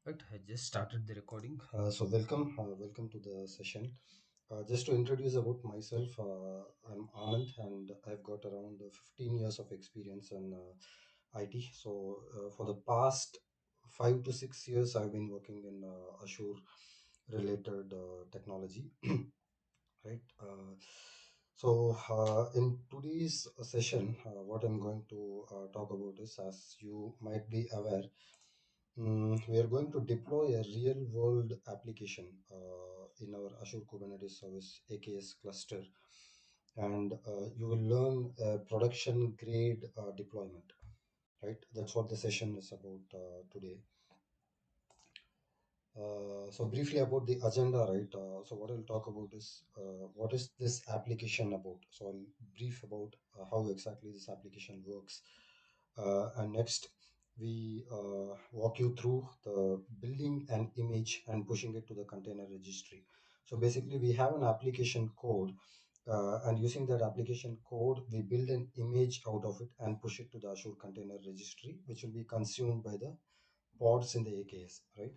Right, I just started the recording. Welcome to the session. Just to introduce about myself, I'm Anand, and I've got around 15 years of experience in IT. For the past 5 to 6 years, I've been working in Azure related technology. Right. In today's session, what I'm going to talk about is, as you might be aware, we are going to deploy a real world application in our Azure Kubernetes service AKS cluster, and you will learn production grade deployment. Right, that's what the session is about today. Briefly about the agenda, right? What I'll talk about is what is this application about. So I'll brief about how exactly this application works. And next, we walk you through the building an image and pushing it to the container registry. So basically, we have an application code, and using that application code, we build an image out of it and push it to the Azure Container Registry, which will be consumed by the pods in the AKS, right?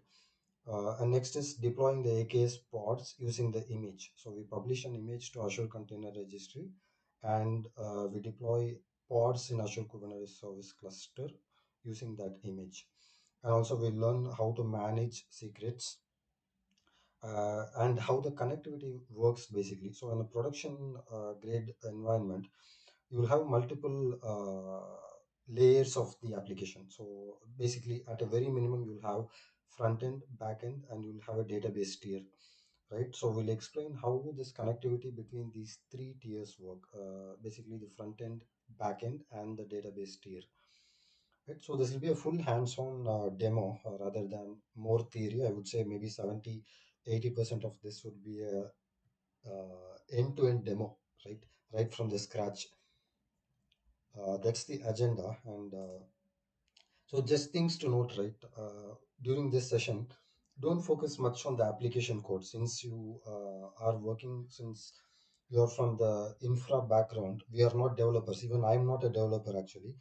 And next is deploying the AKS pods using the image. So we publish an image to Azure Container Registry, and we deploy pods in Azure Kubernetes Service Cluster using that image. And also we learn how to manage secrets and how the connectivity works basically. So in a production grade environment, you will have multiple layers of the application. So basically, at a very minimum, you'll have front end, back end, and you'll have a database tier, right? So we'll explain how this connectivity between these three tiers work. Basically, the front end, back end, and the database tier. Right? So this will be a full hands-on demo rather than more theory. I would say maybe 70-80% of this would be a end-to-end demo, right? Right from the scratch. That's the agenda. And so just things to note, right? During this session, don't focus much on the application code since you are working, since you're from the infra background. We are not developers. Even I'm not a developer actually.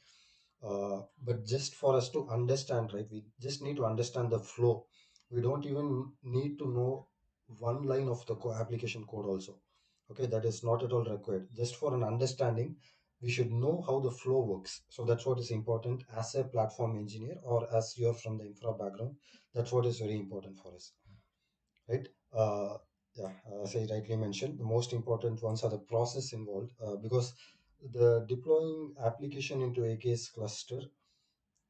But just for us to understand, right, we just need to understand the flow. We don't even need to know one line of the application code also. Okay, that is not at all required. Just for an understanding, we should know how the flow works. So that's what is important as a platform engineer, or as you're from the infra background. That's what is very important for us, right? Yeah, as I rightly mentioned, the most important ones are the process involved, because the deploying application into AKS cluster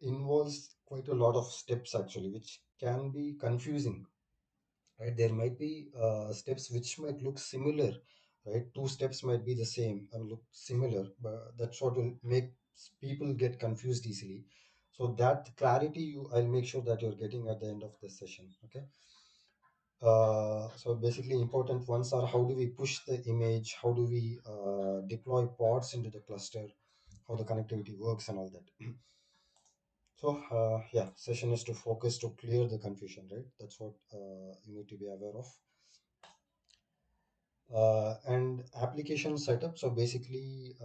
involves quite a lot of steps actually, which can be confusing, right? There might be steps which might look similar, right? Two steps might be the same and look similar, but that's what will make people get confused easily. So that clarity, I'll make sure that you're getting at the end of the session. Okay. So basically important ones are how do we push the image, how do we deploy pods into the cluster, how the connectivity works and all that. Yeah, session is to focus to clear the confusion, right? That's what you need to be aware of. And application setup. So basically,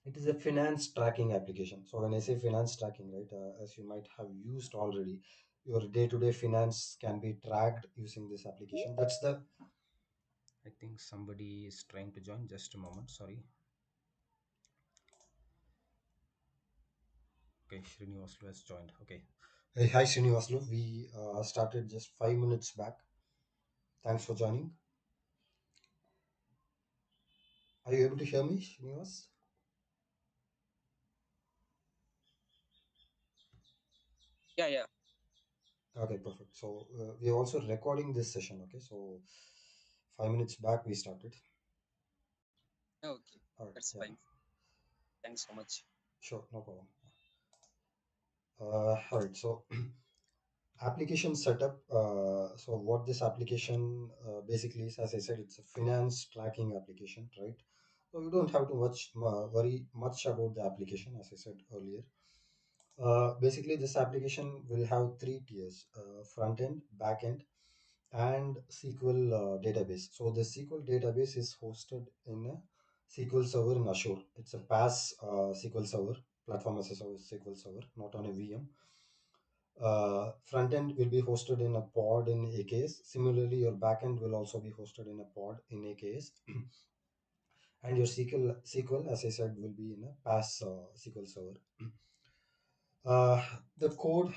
it is a finance tracking application. So when I say finance tracking, right, as you might have used already, your day-to-day finance can be tracked using this application. That's the. I think somebody is trying to join. Just a moment. Sorry. Okay, Srinivaslu has joined. Okay. Hey, hi, Srinivaslu. We started just 5 minutes back. Thanks for joining. Are you able to hear me, Srinivas? Yeah, yeah. Okay, perfect. So we are also recording this session. Okay, so 5 minutes back we started. Okay, All right, that's yeah, fine. Thanks so much. sure, no problem. All right, so application setup. So what this application basically is, as I said, it's a finance tracking application, right? So you don't have to worry much about the application, as I said earlier. Basically, this application will have three tiers: front end, back end, and SQL database. So the SQL database is hosted in a SQL server in Azure. It's a PaaS SQL server, platform as a service SQL server, not on a VM. Front end will be hosted in a pod in AKS. Similarly, your backend will also be hosted in a pod in AKS. And your SQL, as I said, will be in a PaaS SQL server. The code,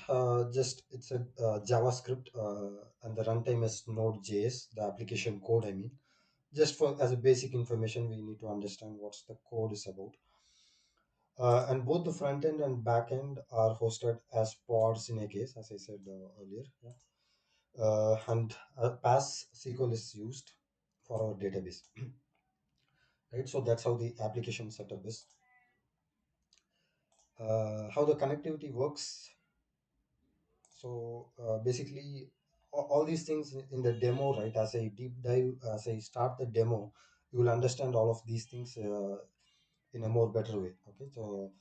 just it's a JavaScript, and the runtime is Node.js. The application code, I mean, just for as a basic information, we need to understand what's the code is about. And both the front end and back end are hosted as pods in AKS, as I said earlier. Yeah. And PaaS SQL is used for our database, right? So that's how the application setup is. How the connectivity works. So basically, all these things in the demo, right? As I deep dive, as I start the demo, you will understand all of these things in a more better way. Okay, so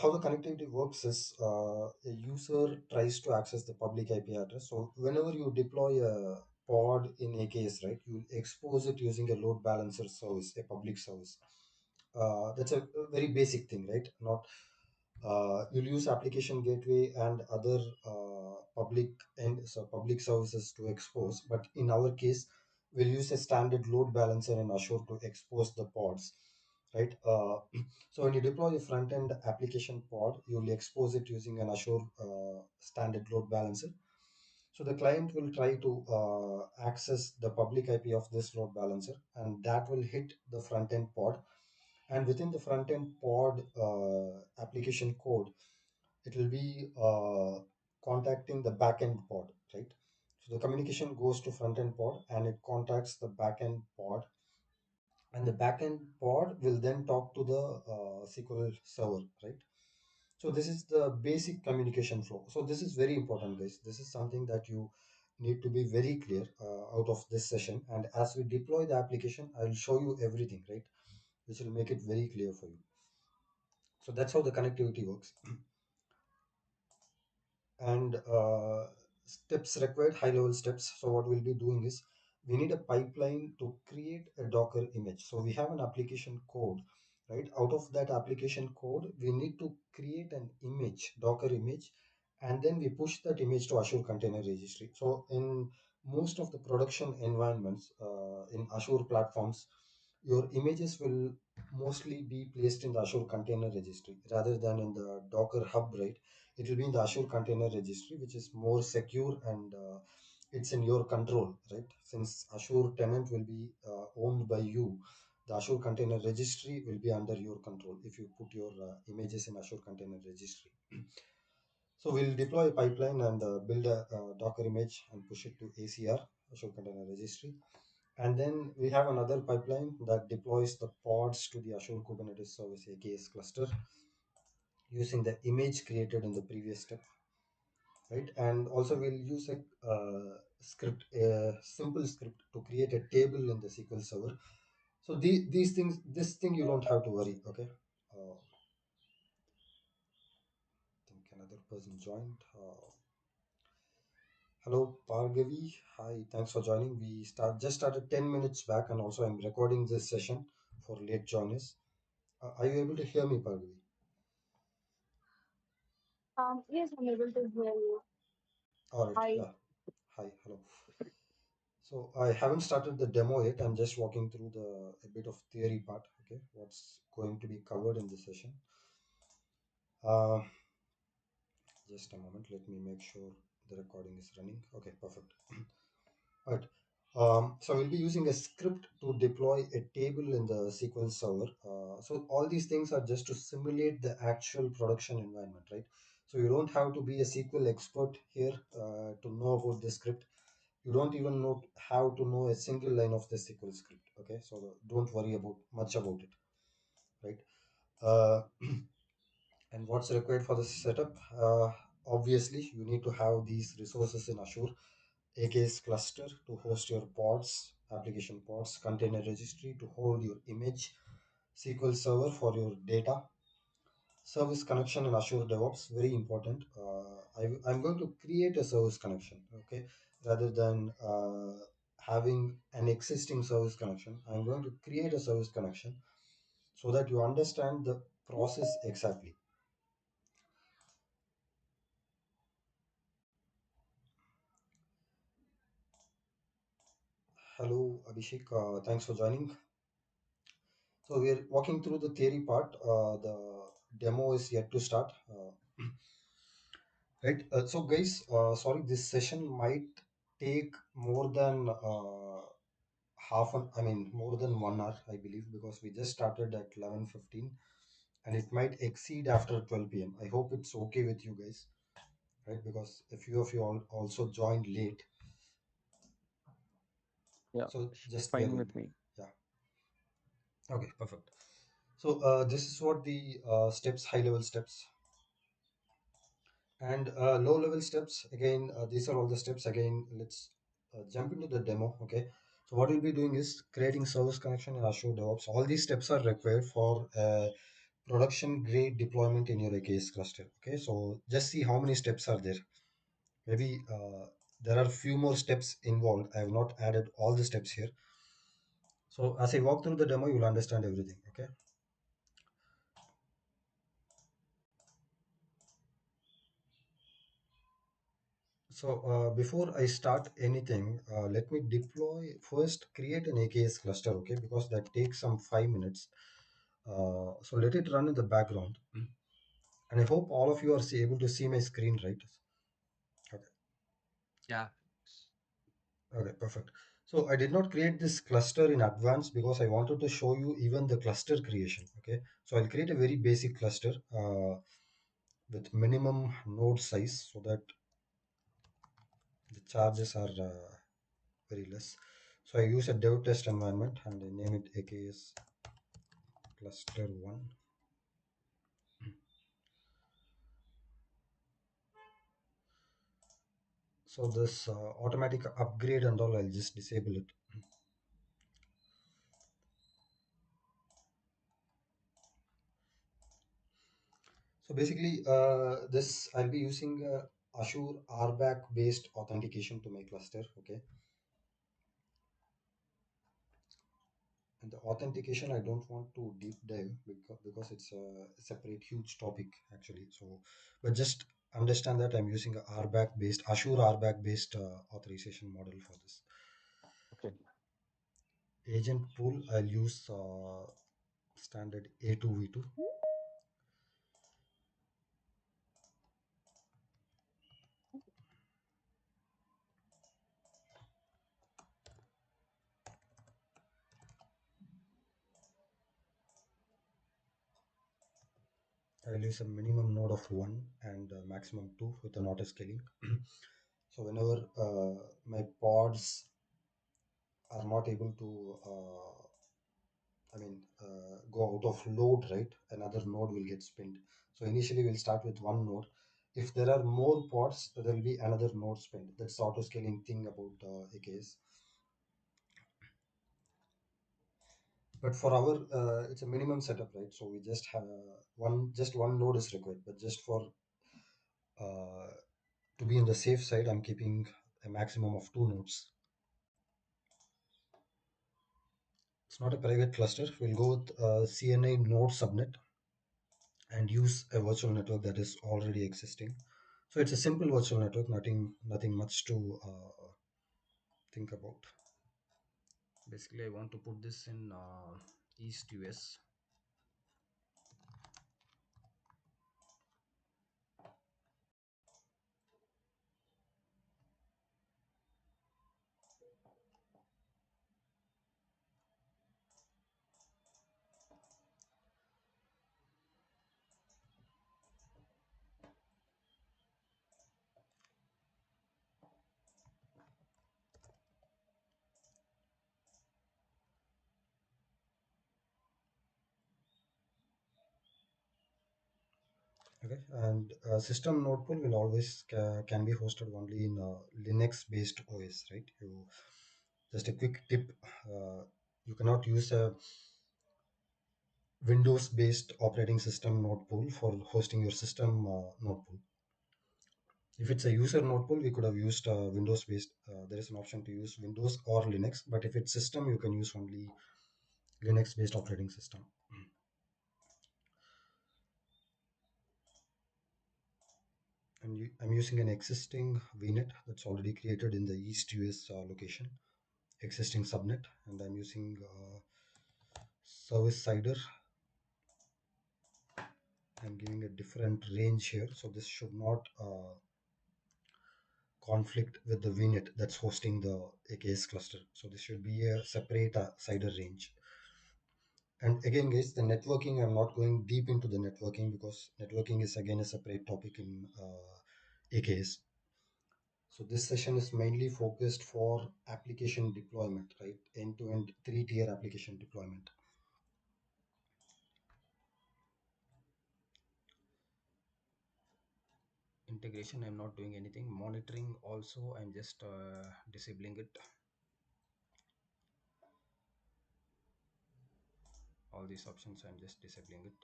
how the connectivity works is a user tries to access the public IP address. So whenever you deploy a pod in AKS, right, you expose it using a load balancer service, a public service. That's a very basic thing, right? Not you'll use application gateway and other public and so public services to expose, but in our case, we'll use a standard load balancer in Azure to expose the pods, right? So when you deploy a front end application pod, you'll expose it using an Azure standard load balancer. So the client will try to access the public IP of this load balancer, and that will hit the front end pod. And within the front end pod application code, it will be contacting the backend pod, right? So the communication goes to front end pod and it contacts the backend pod, and the backend pod will then talk to the SQL server, right? So this is the basic communication flow. So this is very important, guys. This is something that you need to be very clear out of this session. And as we deploy the application, I'll show you everything, right? Which will make it very clear for you. So that's how the connectivity works. And steps required, high level steps. So what we'll be doing is we need a pipeline to create a Docker image. So we have an application code, right? Out of that application code, we need to create an image, Docker image, and then we push that image to Azure Container Registry. So in most of the production environments in Azure platforms, your images will mostly be placed in the Azure Container Registry rather than in the Docker Hub, right? It will be in the Azure Container Registry, which is more secure, and it's in your control, right? Since Azure tenant will be owned by you, the Azure Container Registry will be under your control if you put your images in Azure Container Registry. So we'll deploy a pipeline and build a Docker image and push it to ACR, Azure Container Registry. And then we have another pipeline that deploys the pods to the Azure Kubernetes Service AKS cluster using the image created in the previous step, right? And also we'll use a simple script to create a table in the SQL Server. So these things, this thing you don't have to worry, okay? I think another person joined. Hello, Pargavi. Hi, thanks for joining. We just started 10 minutes back, and also I'm recording this session for late joiners. Are you able to hear me, Pargavi? Yes, I'm able to hear you. All right, Hi. yeah. Hi, hello. So I haven't started the demo yet. I'm just walking through the a bit of theory part. Okay, what's going to be covered in this session? Uh, just a moment. Let me make sure the recording is running. Okay, perfect. Right. So we'll be using a script to deploy a table in the SQL Server. So all these things are just to simulate the actual production environment, right? So you don't have to be a SQL expert here to know about the script. You don't even know how to know a single line of the SQL script. Okay, so don't worry about much about it, right? Uh, and what's required for this setup? Obviously, you need to have these resources in Azure. AKS Cluster to host your pods, application pods, container registry to hold your image, SQL Server for your data, service connection in Azure DevOps, very important. I'm going to create a service connection, okay, rather than having an existing service connection. I'm going to create a service connection so that you understand the process exactly. Hello, Abhishek. Thanks for joining. So we're walking through the theory part. The demo is yet to start. Right. So, guys, sorry, this session might take more than more than 1 hour, I believe, because we just started at 11:15, and it might exceed after 12 p.m. I hope it's okay with you guys, right? Because a few of you all also joined late, Yeah, so just bear fine with with me. me. Yeah. Okay. Perfect. So this is what the steps, high level steps. And low level steps, again, these are all the steps. Again, let's jump into the demo. Okay. So what we'll be doing is creating service connection in Azure DevOps. All these steps are required for production grade deployment in your AKS cluster. Okay. So just see how many steps are there. Maybe there are few more steps involved. I have not added all the steps here. So as I walk through the demo, you'll understand everything. Okay. So before I start anything, let me deploy first, create an AKS cluster, okay, because that takes some 5 minutes. So let it run in the background. And I hope all of you are able to see my screen, right? Okay, Yeah. okay, perfect. So I did not create this cluster in advance because I wanted to show you even the cluster creation, okay? So I'll create a very basic cluster with minimum node size so that the charges are very less. So I use a dev test environment and I name it AKS Cluster 1. So this automatic upgrade and all, I'll just disable it. So basically, this I'll be using Azure RBAC based authentication to my cluster. Okay, and the authentication I don't want to deep dive because it's a separate huge topic actually. So, but just understand that I'm using a RBAC based Azure RBAC based authorization model for this. Okay. Agent pool, I'll use standard A2V2. I'll use a minimum node of one and maximum two with an auto scaling. So whenever my pods are not able to, go out of load, right? Another node will get spinned. So initially we'll start with one node. If there are more pods, there will be another node spinned. That's the auto scaling thing about AKS. But for our, it's a minimum setup, right? So we just have just one node is required. But just for uh, to be on the safe side, I'm keeping a maximum of two nodes. It's not a private cluster. We'll go with CNI node subnet and use a virtual network that is already existing. So it's a simple virtual network, nothing much to think about. Basically, I want to put this in East US. Okay, and system node pool will always can be hosted only in Linux-based OS, right? You just a quick tip: you cannot use a Windows-based operating system node pool for hosting your system node pool. If it's a user node pool, we could have used Windows-based. There is an option to use Windows or Linux, but if it's system, you can use only Linux-based operating system. I'm using an existing VNet that's already created in the East US location. existing subnet, and I'm using service sider. I'm giving a different range here, so this should not conflict with the VNet that's hosting the AKS cluster. So this should be a separate cider range. And again, guys, the networking, I'm not going deep into the networking because networking is again a separate topic in AKS. So this session is mainly focused for application deployment, right? End-to-end three-tier application deployment. Integration, I'm not doing anything. Monitoring also, I'm just disabling it. All these options, I'm just disabling it.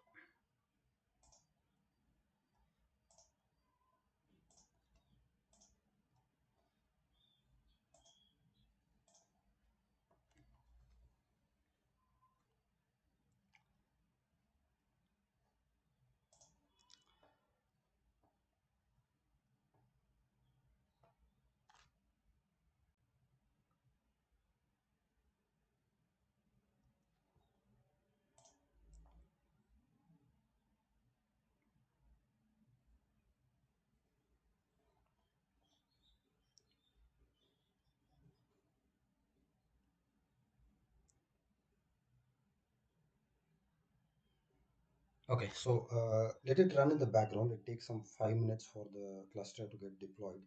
Okay, so let it run in the background. It takes some 5 minutes for the cluster to get deployed.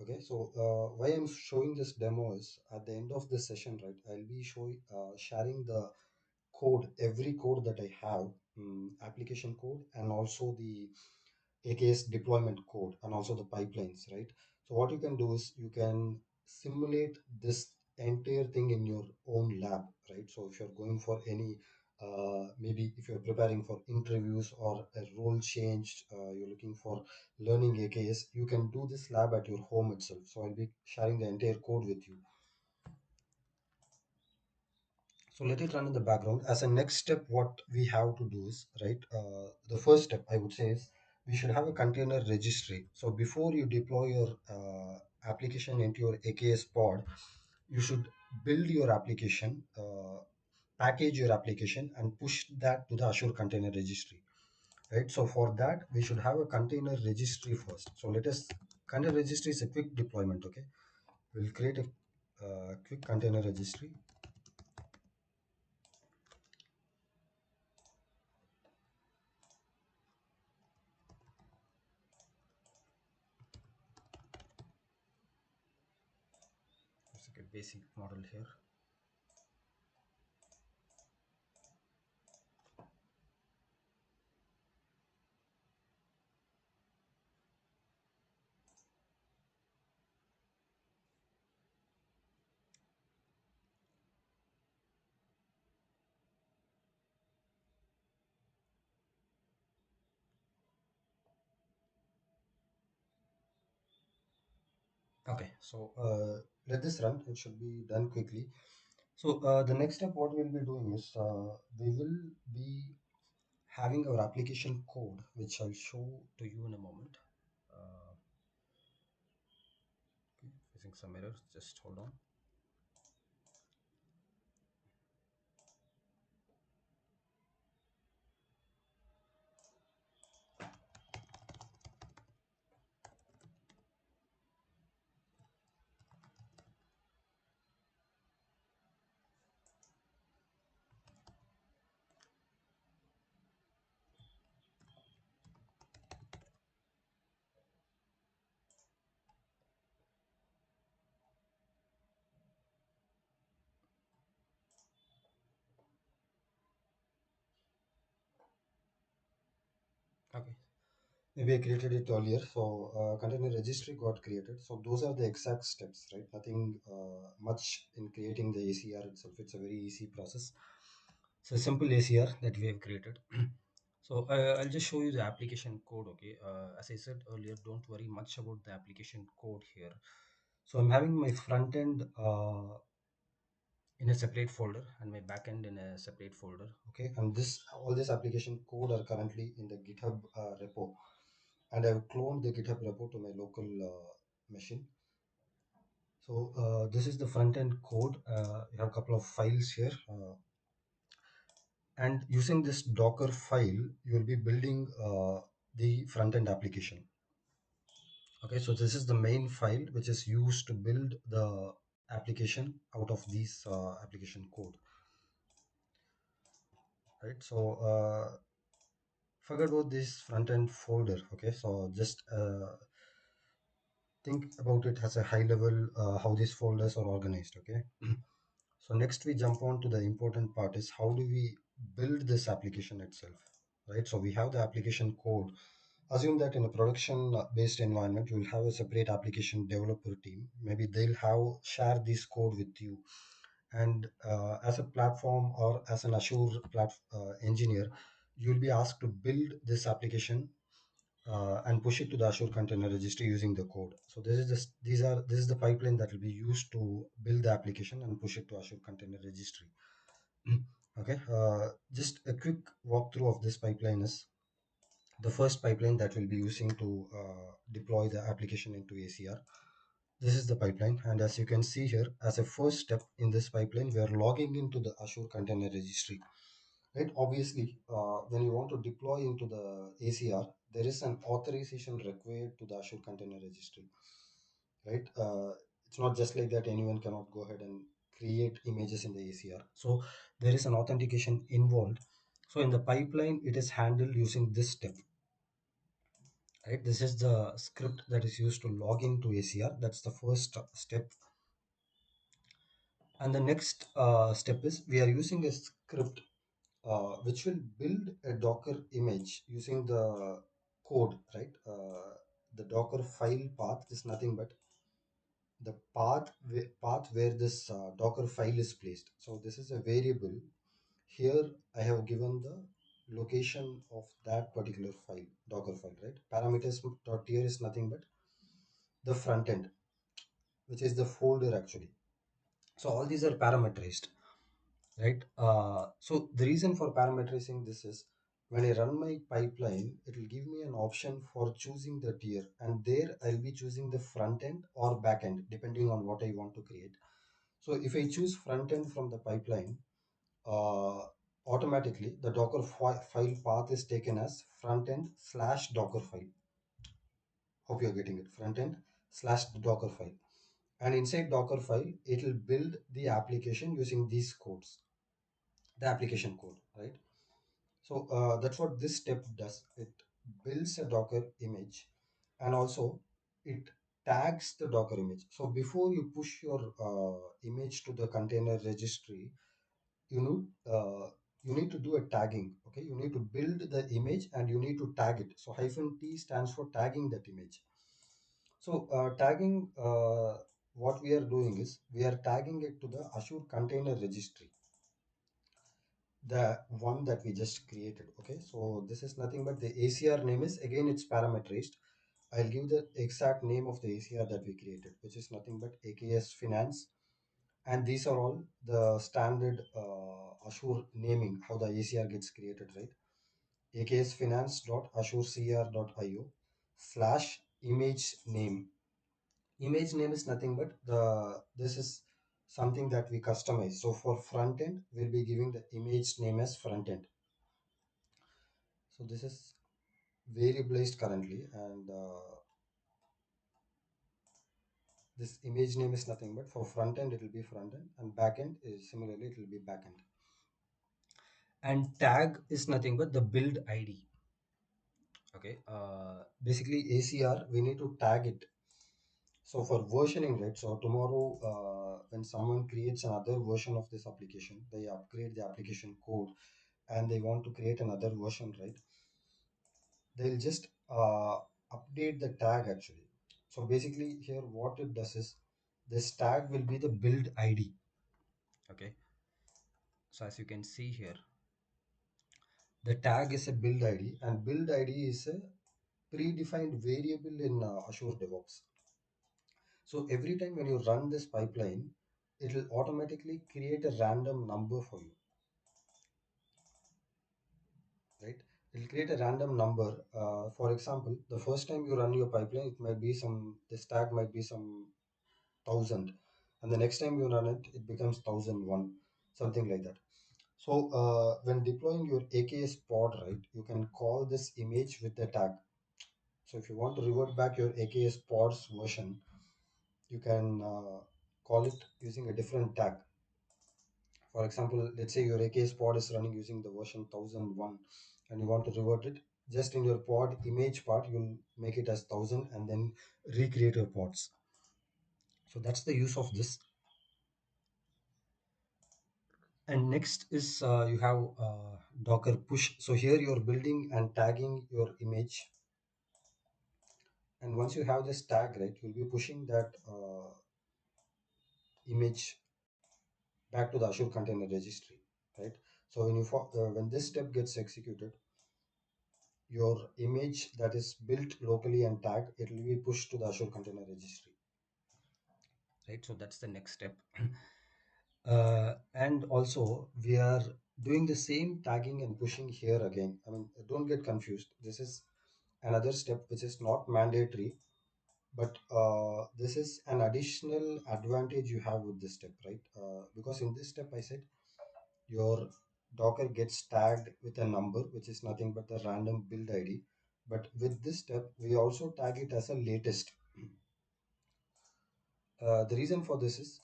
Okay, so why I'm showing this demo is at the end of this session, right? I'll be sharing the code, every code that I have, application code, and also the AKS deployment code, and also the pipelines, right? So what you can do is you can simulate this entire thing in your own lab, right? So if you're going for any, maybe if you're preparing for interviews or a role change, you're looking for learning AKS, you can do this lab at your home itself. So I'll be sharing the entire code with you. So let it run in the background. As a next step, what we have to do is, right, the first step I would say is we should have a container registry. So before you deploy your application into your AKS pod, you should build your application, package your application, and push that to the Azure Container Registry. Right. So for that, we should have a container registry first. So let us, container registry is a quick deployment. Okay. We'll create a quick container registry. Let's get basic model here. Okay, so let this run. It should be done quickly. So the next step, what we'll be doing is we will be having our application code, which I'll show to you in a moment. Okay, facing some errors. Just hold on. Okay, maybe I created it earlier. So container registry got created. So those are the exact steps, right? Nothing much in creating the ACR itself. It's a very easy process. So simple ACR that we have created. So I'll just show you the application code. Okay, as I said earlier, don't worry much about the application code here. So I'm having my front end in a separate folder and my backend in a separate folder. Okay, and this, all this application code are currently in the GitHub repo, and I've cloned the GitHub repo to my local machine. So this is the front end code. You have a couple of files here. And using this Docker file, you will be building the front end application. Okay, so this is the main file which is used to build the application out of these application code, right? So forget about this front end folder. Okay, so just think about it as a high level how these folders are organized. Okay. So next we jump on to the important part is how do we build this application itself, right? So we have the application code. Assume that in a production based environment, you will have a separate application developer team. Maybe they'll have share this code with you. And as a platform or as an Azure engineer, you'll be asked to build this application and push it to the Azure Container Registry using the code. So this is the pipeline that will be used to build the application and push it to Azure Container Registry. Okay, just a quick walkthrough of this pipeline is the first pipeline that we'll be using to deploy the application into ACR. This is the pipeline, and as you can see here, as a first step in this pipeline, we are logging into the Azure Container Registry. Right? Obviously, when you want to deploy into the ACR, there is an authorization required to the Azure Container Registry. Right? It's not just like that anyone cannot go ahead and create images in the ACR. So there is an authentication involved. So in the pipeline, it is handled using this step. Right? This is the script that is used to log into ACR. That's the first step. And the next step is we are using a script which will build a Docker image using the code, right? The Docker file path is nothing but the path where this Docker file is placed. So this is a variable. Here I have given the location of that particular file, Docker file, right? Parameters dot here is nothing but the front end, which is the folder actually. So all these are parameterized, right? So the reason for parameterizing this is when I run my pipeline, it will give me an option for choosing the tier, and there I'll be choosing the front end or back end depending on what I want to create. So if I choose front end from the pipeline, uh, automatically the Docker file path is taken as front end slash Docker file. Hope you're getting it. Front end slash Docker file. And inside Docker file, it will build the application using these codes, the application code, right? So that's what this step does. It builds a Docker image and also it tags the Docker image. So before you push your image to the container registry, you know, you need to do a tagging. Okay, you need to build the image and you need to tag it. So -T stands for tagging that image. So tagging, what we are doing is we are tagging it to the Azure Container Registry, the one that we just created. Okay, so this is nothing but the ACR name is again it's parameterized. I'll give the exact name of the ACR that we created, which is nothing but AKS Finance, and these are all the standard Azure naming how the ACR gets created, right? AKS Finance dot AzureCR.io slash image name. Image name is nothing but this is something that we customize. So for front end, we'll be giving the image name as front end. So this is variablized currently, and this image name is nothing but for front end it will be front end, and back end is similarly it will be back end. And tag is nothing but the build ID. Okay, basically ACR we need to tag it. So for versioning, right? So tomorrow, when someone creates another version of this application, they upgrade the application code and they want to create another version, right? They'll just update the tag actually. So basically here what it does is this tag will be the build ID. Okay. So as you can see here, the tag is a build ID and build ID is a predefined variable in Azure Devops. So every time when you run this pipeline, it will automatically create a random number for you, right? It will create a random number. For example, the first time you run your pipeline, it might be some, this tag might be some 1000, and the next time you run it, it becomes 1001, something like that. So when deploying your AKS pod, right, you can call this image with the tag. So if you want to revert back your AKS pods version, you can call it using a different tag. For example, let's say your AKS pod is running using the version 1001 and you want to revert it. Just in your pod image part, you'll make it as 1000 and then recreate your pods. So that's the use of this. And next is you have Docker push. So here you're building and tagging your image. And once you have this tag, right, you'll be pushing that image back to the Azure Container Registry, right? So when this step gets executed, your image that is built locally and tagged, it will be pushed to the Azure Container Registry, right? So that's the next step. And also we are doing the same tagging and pushing here again. I mean, don't get confused. This is another step which is not mandatory, but this is an additional advantage you have with this step, right? Because in this step I said your Docker gets tagged with a number, which is nothing but the random build ID. But with this step, we also tag it as a latest. The reason for this is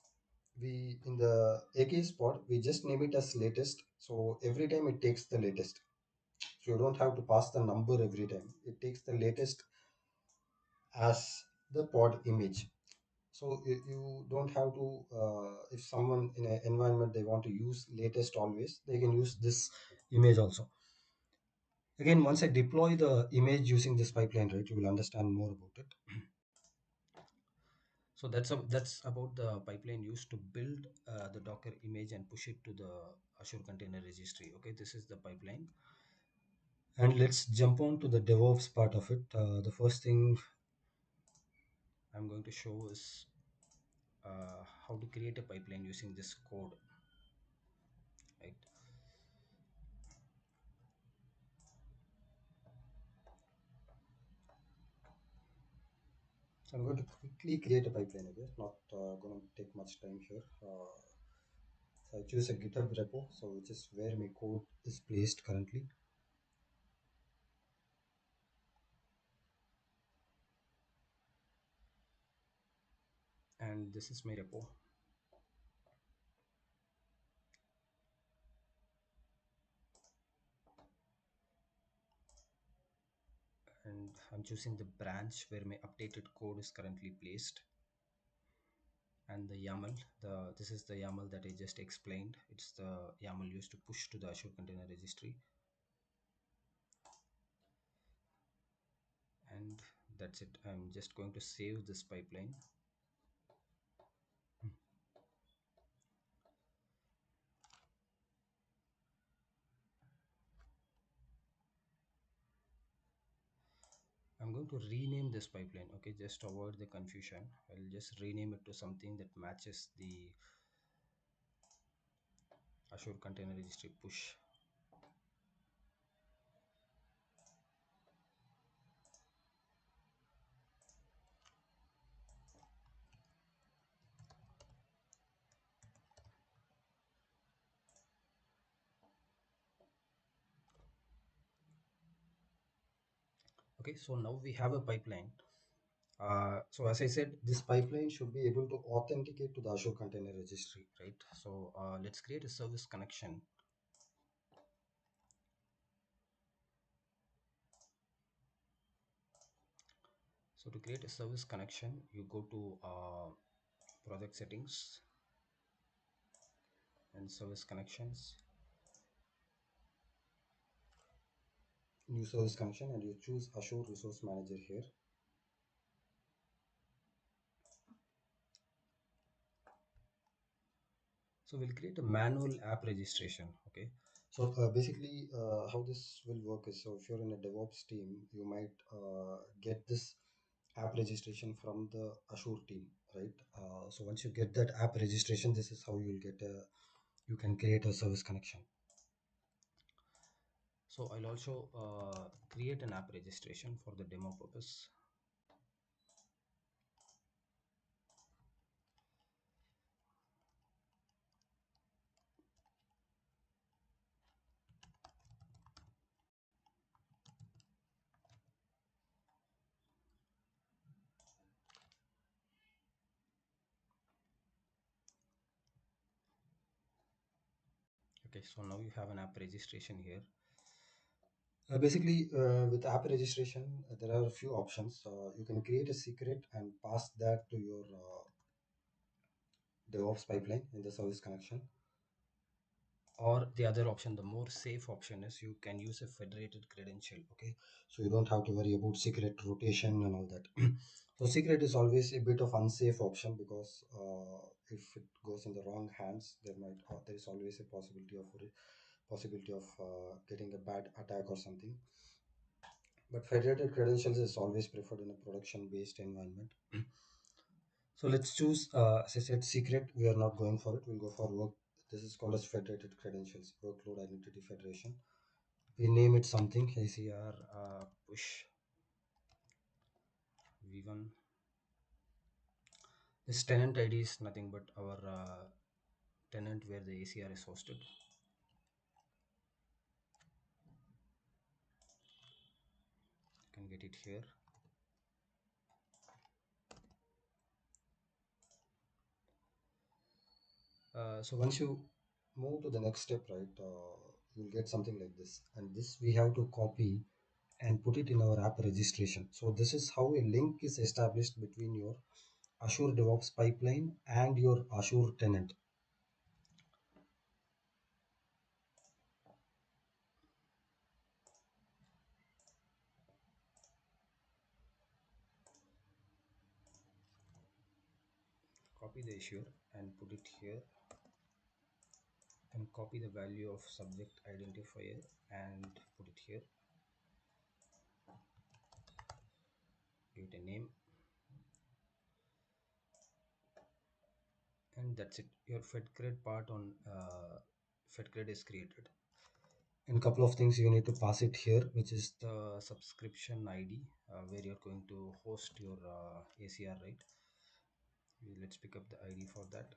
we in the AKS pod, we just name it as latest. So every time it takes the latest. So you don't have to pass the number every time. It takes the latest as the pod image. So you don't have to, if someone in an environment they want to use latest always, they can use this image also. Again, once I deploy the image using this pipeline, right, you will understand more about it. So that's about the pipeline used to build the Docker image and push it to the Azure Container Registry. Okay, this is the pipeline. And let's jump on to the DevOps part of it. The first thing I'm going to show is how to create a pipeline using this code, right? So I'm going to quickly create a pipeline again, not going to take much time here. So I choose a GitHub repo, so which is where my code is placed currently. And this is my repo. And I'm choosing the branch where my updated code is currently placed. And the YAML, this is the YAML that I just explained. It's the YAML used to push to the Azure Container Registry. And that's it. I'm just going to save this pipeline. I'm going to rename this pipeline. Okay, just to avoid the confusion, I'll just rename it to something that matches the Azure Container Registry push. Okay, so now we have a pipeline. So as I said, this pipeline should be able to authenticate to the Azure Container Registry, right? So let's create a service connection. So to create a service connection, you go to project settings and service connections, new service connection, and you choose Azure Resource Manager here. So we'll create a manual app registration. Okay. So basically, how this will work is, so if you're in a DevOps team, you might get this app registration from the Azure team, right? So once you get that app registration, this is how you'll get a, you can create a service connection. So I'll also create an app registration for the demo purpose. Okay, so now you have an app registration here. Basically, with app registration, there are a few options. You can create a secret and pass that to your DevOps pipeline in the service connection. Or the other option, the more safe option, is you can use a federated credential. Okay, so you don't have to worry about secret rotation and all that. So secret is always a bit of unsafe option because if it goes in the wrong hands, there is always a possibility of getting a bad attack or something. But federated credentials is always preferred in a production based environment. So let's choose, as I said, secret. We are not going for it. We'll go for work. This is called as federated credentials, workload identity federation. We name it something, ACRPush V1. This tenant ID is nothing but our tenant where the ACR is hosted. You can get it here. So once you move to the next step, right, you'll get something like this. And this we have to copy and put it in our app registration. So this is how a link is established between your Azure DevOps pipeline and your Azure tenant. Copy the Azure and put it here, and copy the value of subject identifier and put it here. Give it a name, and that's it. Your fedcred part on fedcred is created. And a couple of things you need to pass it here, which is the subscription ID, where you're going to host your ACR, right? Let's pick up the ID for that.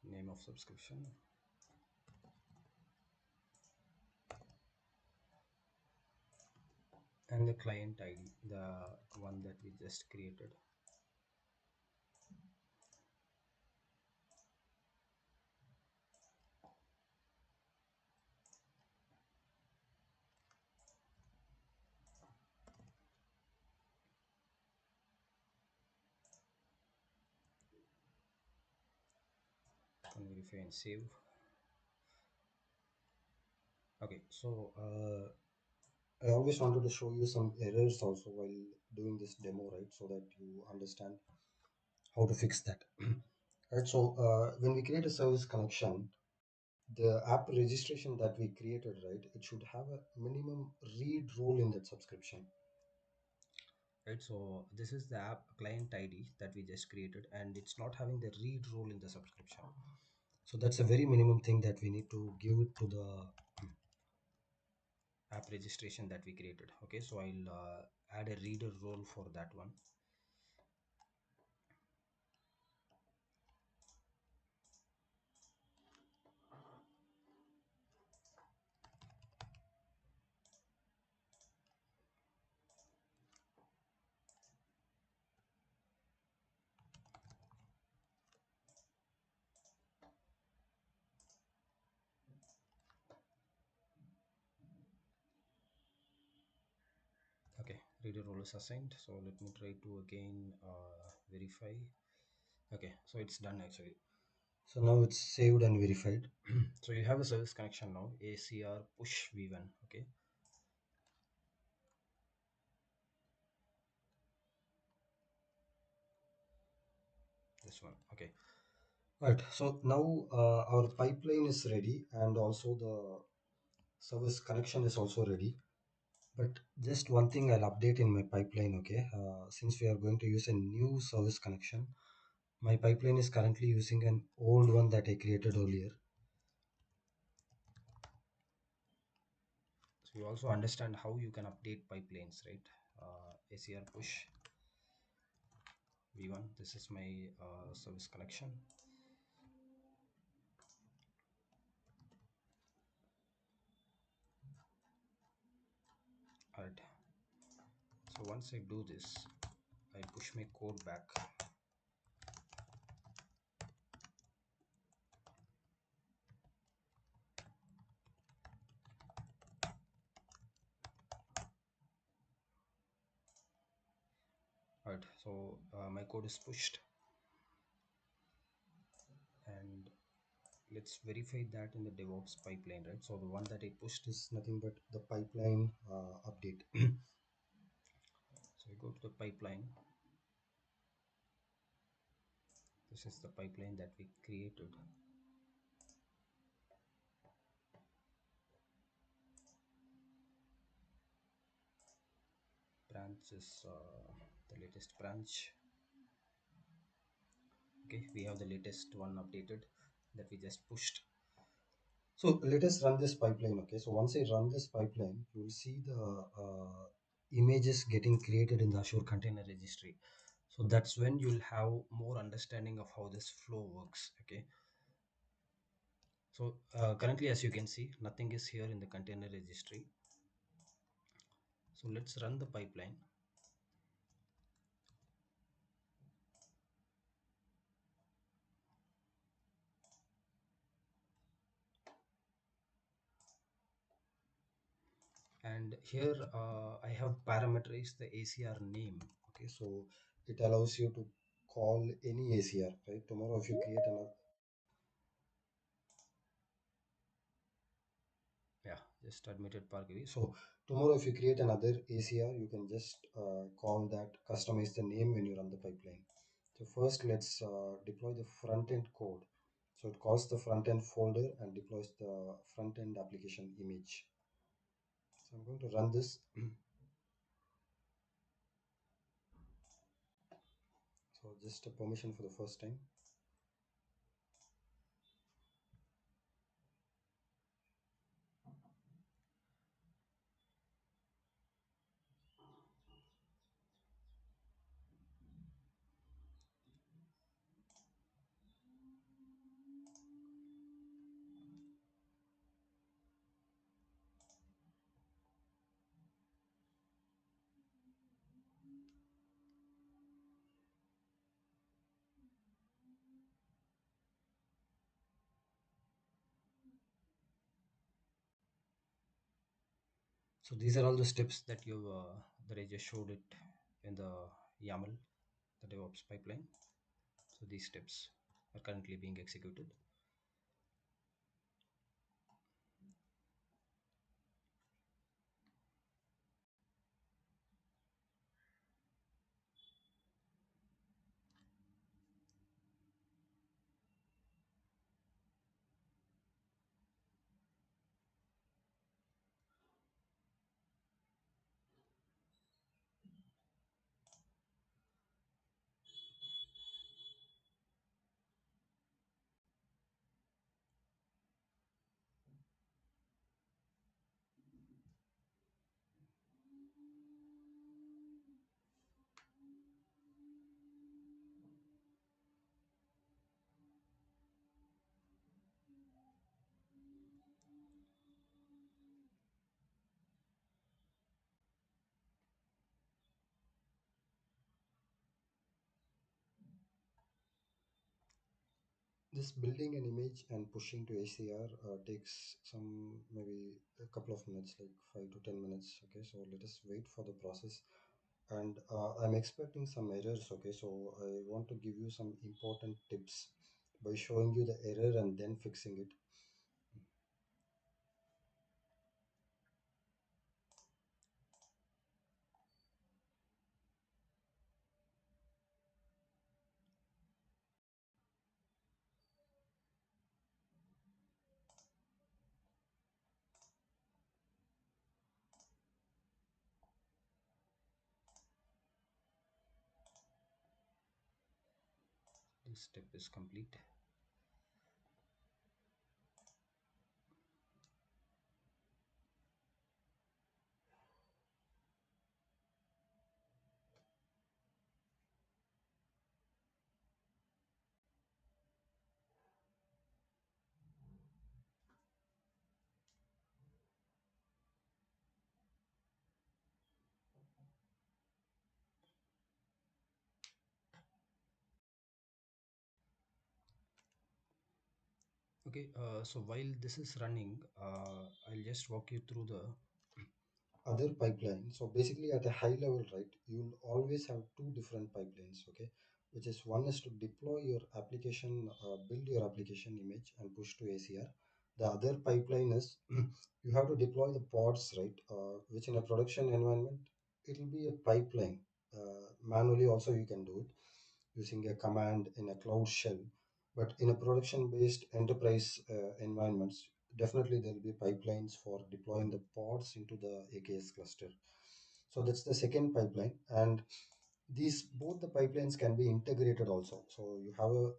Name of subscription, and the client ID, the one that we just created. Verify and save. Okay, so I always wanted to show you some errors also while doing this demo, right, so that you understand how to fix that. Right, so when we create a service connection, the app registration that we created, right, it should have a minimum read role in that subscription. Right, so this is the app client ID that we just created, and it's not having the read role in the subscription. So that's a very minimum thing that we need to give it to the app registration that we created. Okay, so I'll add a reader role for that one. Okay, reader role is assigned. So let me try to again verify. Okay, so it's done actually. So now it's saved and verified. So you have a service connection now, ACRPush V1. Okay, this one. Okay, right. So now our pipeline is ready, and also the service connection is also ready. But just one thing I'll update in my pipeline. Okay, since we are going to use a new service connection, my pipeline is currently using an old one that I created earlier. So you also understand how you can update pipelines, right? ACRPush V1. This is my service connection. Alright. So once I do this, I push my code back. Right. So my code is pushed, and let's verify that in the DevOps pipeline, right? So the one that I pushed is nothing but the pipeline update. So I go to the pipeline. This is the pipeline that we created. Branch is the latest branch. Okay, we have the latest one updated that we just pushed. So let us run this pipeline. Okay, so once I run this pipeline, you will see the images getting created in the Azure Container Registry. So that's when you'll have more understanding of how this flow works. Okay, so currently, as you can see, nothing is here in the Container Registry. So let's run the pipeline. And here I have parameterized the ACR name. Okay, so it allows you to call any ACR, right? Tomorrow if you create another, yeah, just admitted Parkavi. So tomorrow if you create another ACR, you can just call that, customize the name when you run the pipeline. So first let's deploy the front end code. So it calls the front end folder and deploys the front end application image. So I'm going to run this. So just a permission for the first time. So these are all the steps that you that I just showed it in the YAML, the DevOps pipeline. So these steps are currently being executed. This building an image and pushing to ACR takes some maybe a couple of minutes, like 5 to 10 minutes. Okay, so let us wait for the process. And I'm expecting some errors. Okay, so I want to give you some important tips by showing you the error and then fixing it. This step is complete. Okay, so while this is running, I'll just walk you through the other pipeline, so basically at a high level, right, you'll always have two different pipelines, okay, which is one is to deploy your application, build your application image and push to ACR. The other pipeline is you have to deploy the pods, right, which in a production environment, it'll be a pipeline. Manually also you can do it using a command in a cloud shell, but in a production based enterprise environments, definitely there will be pipelines for deploying the pods into the AKS cluster. So that's the second pipeline, and these both the pipelines can be integrated also. So you have a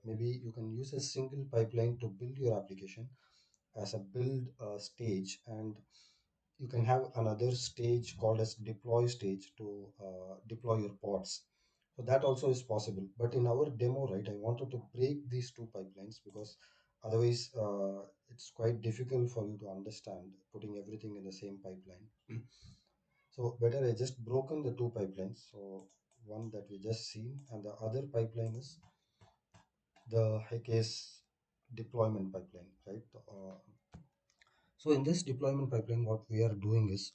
maybe you can use a single pipeline to build your application as a build stage, and you can have another stage called as deploy stage to deploy your pods. So that also is possible, but in our demo, right, I wanted to break these two pipelines because otherwise it's quite difficult for you to understand putting everything in the same pipeline. So better I just broken the two pipelines. So one that we just seen, and the other pipeline is the AKS deployment pipeline, right? So in this deployment pipeline, what we are doing is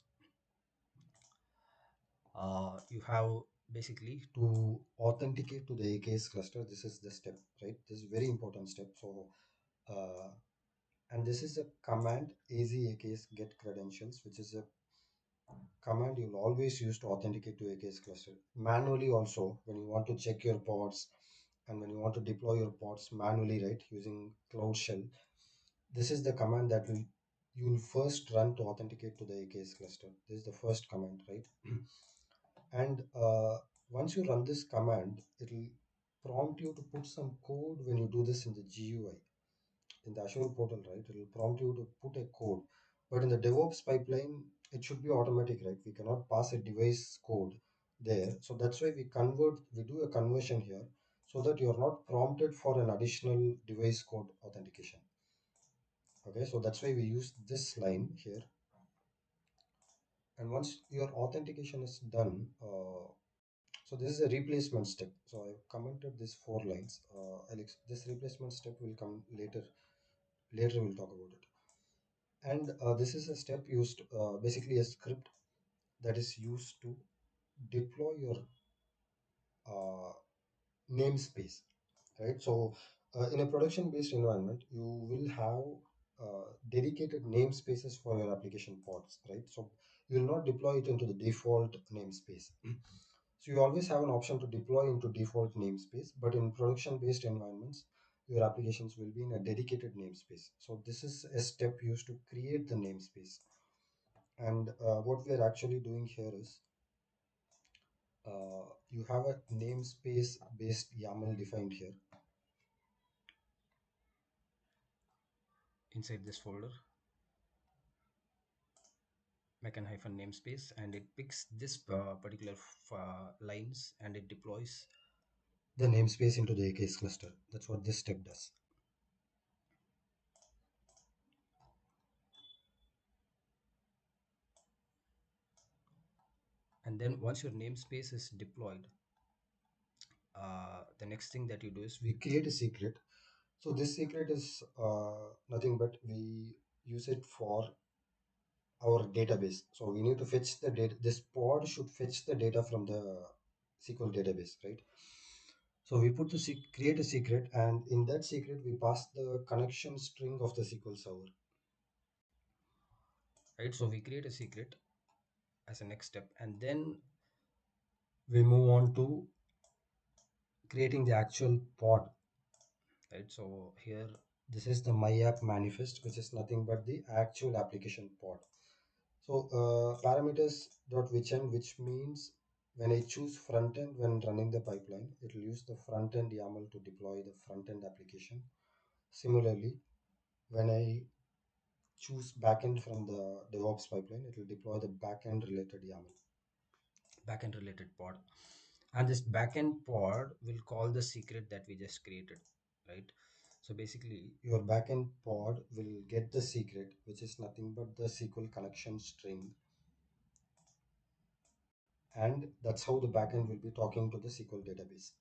you have basically to authenticate to the AKS cluster. This is the step, right? This is very important step. So uh, and this is a command AKS get credentials, which is a command you'll always use to authenticate to AKS cluster. Manually also, when you want to check your pods and when you want to deploy your pods manually, right, using Cloud Shell, this is the command that will you'll first run to authenticate to the AKS cluster. This is the first command, right? And once you run this command, it'll prompt you to put some code when you do this in the GUI in the Azure portal, right? It will prompt you to put a code. But in the DevOps pipeline, it should be automatic, right? We cannot pass a device code there. So that's why we do a conversion here so that you're not prompted for an additional device code authentication. Okay, so that's why we use this line here. And once your authentication is done, so this is a replacement step. So I've commented these four lines. Alex, this replacement step will come later. Later we'll talk about it. And this is a step used, basically a script that is used to deploy your uh, namespace, right? So in a production based environment, you will have dedicated namespaces for your application pods, right? So you will not deploy it into the default namespace. So you always have an option to deploy into default namespace, but in production based environments, your applications will be in a dedicated namespace. So this is a step used to create the namespace. And what we are actually doing here is you have a namespace based YAML defined here inside this folder, mechan hyphen namespace, and it picks this particular lines and it deploys the namespace into the AKS cluster. That's what this step does. And then once your namespace is deployed, the next thing that you do is we create a secret. So this secret is nothing but we use it for our database. So we need to fetch the data. This pod should fetch the data from the SQL database, right? So we put the create a secret, and in that secret we pass the connection string of the SQL server, right? So we create a secret as a next step, and then we move on to creating the actual pod, right? So here this is the my app manifest, which is nothing but the actual application pod. So parameters dot which end, which means when I choose front end when running the pipeline, it will use the front end YAML to deploy the front end application. Similarly, when I choose backend from the DevOps pipeline, it will deploy the backend related YAML, backend related pod. And this backend pod will call the secret that we just created, right? So basically, your backend pod will get the secret, which is nothing but the SQL connection string, and that's how the backend will be talking to the SQL database.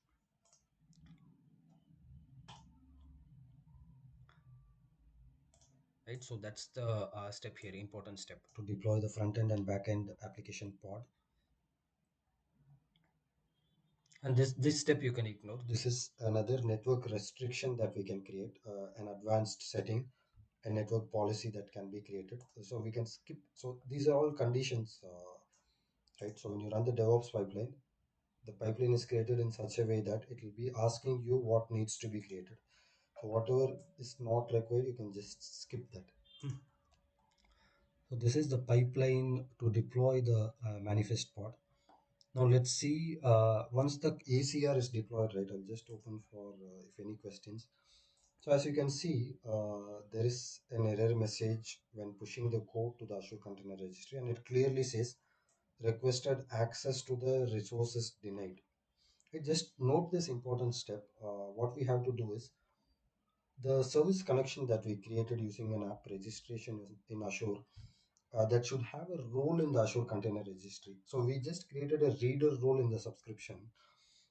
right? So that's the step here, important step to deploy the front end and back end application pod. And this step you can ignore. This is another network restriction that we can create, an advanced setting, a network policy that can be created. So we can skip. So these are all conditions, right? So when you run the DevOps pipeline, the pipeline is created in such a way that it will be asking you what needs to be created. So whatever is not required, you can just skip that. So this is the pipeline to deploy the manifest pod. Now let's see, once the ACR is deployed, right, I'll just open for if any questions. So as you can see, there is an error message when pushing the code to the Azure Container Registry, and it clearly says requested access to the resources denied. Just note this important step. What we have to do is the service connection that we created using an app registration in Azure, that should have a role in the Azure Container Registry. So we just created a reader role in the subscription,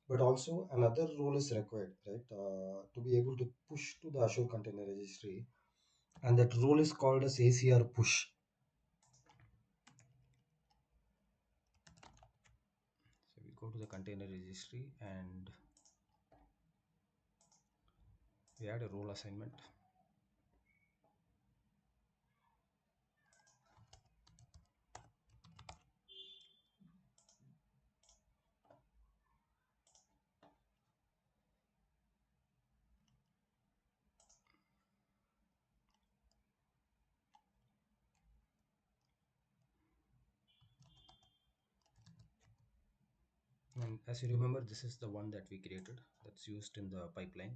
but also another role is required, right, to be able to push to the Azure Container Registry, and that role is called as ACRPush. So we go to the container registry and we add a role assignment. And as you remember, this is the one that we created that's used in the pipeline.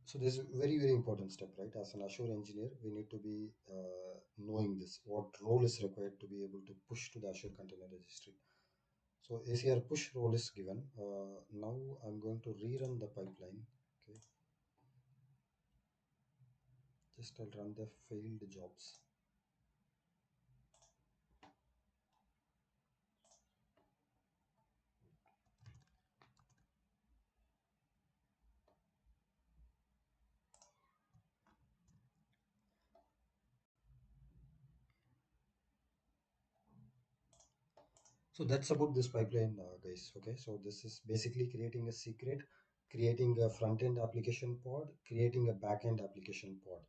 So this is a very, very important step, right? As an Azure engineer, we need to be knowing this, what role is required to be able to push to the Azure Container Registry. So ACR push role is given. Now I'm going to rerun the pipeline. Okay, just I'll run the failed jobs. So that's about this pipeline, guys. Okay, so this is basically creating a secret, creating a front-end application pod, creating a back-end application pod,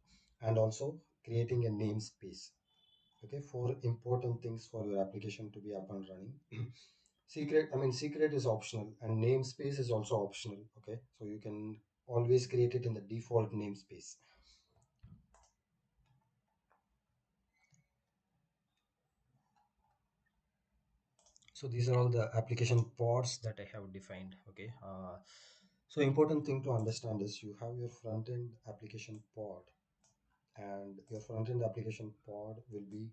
and also creating a namespace. Okay, four important things for your application to be up and running. Secret is optional, and namespace is also optional. Okay, so you can always create it in the default namespace. So these are all the application pods that I have defined. Okay, so important thing to understand is you have your front end application pod, and your front end application pod will be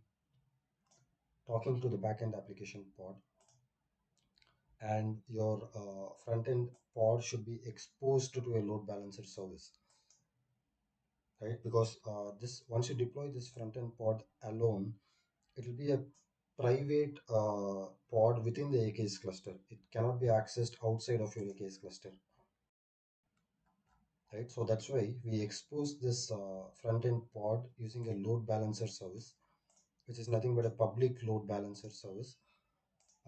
talking to the back end application pod, and your front end pod should be exposed to a load balancer service, right? Because this once you deploy this front end pod alone, it will be a private pod within the AKS cluster. It cannot be accessed outside of your AKS cluster, right? So that's why we expose this front end pod using a load balancer service, which is nothing but a public load balancer service.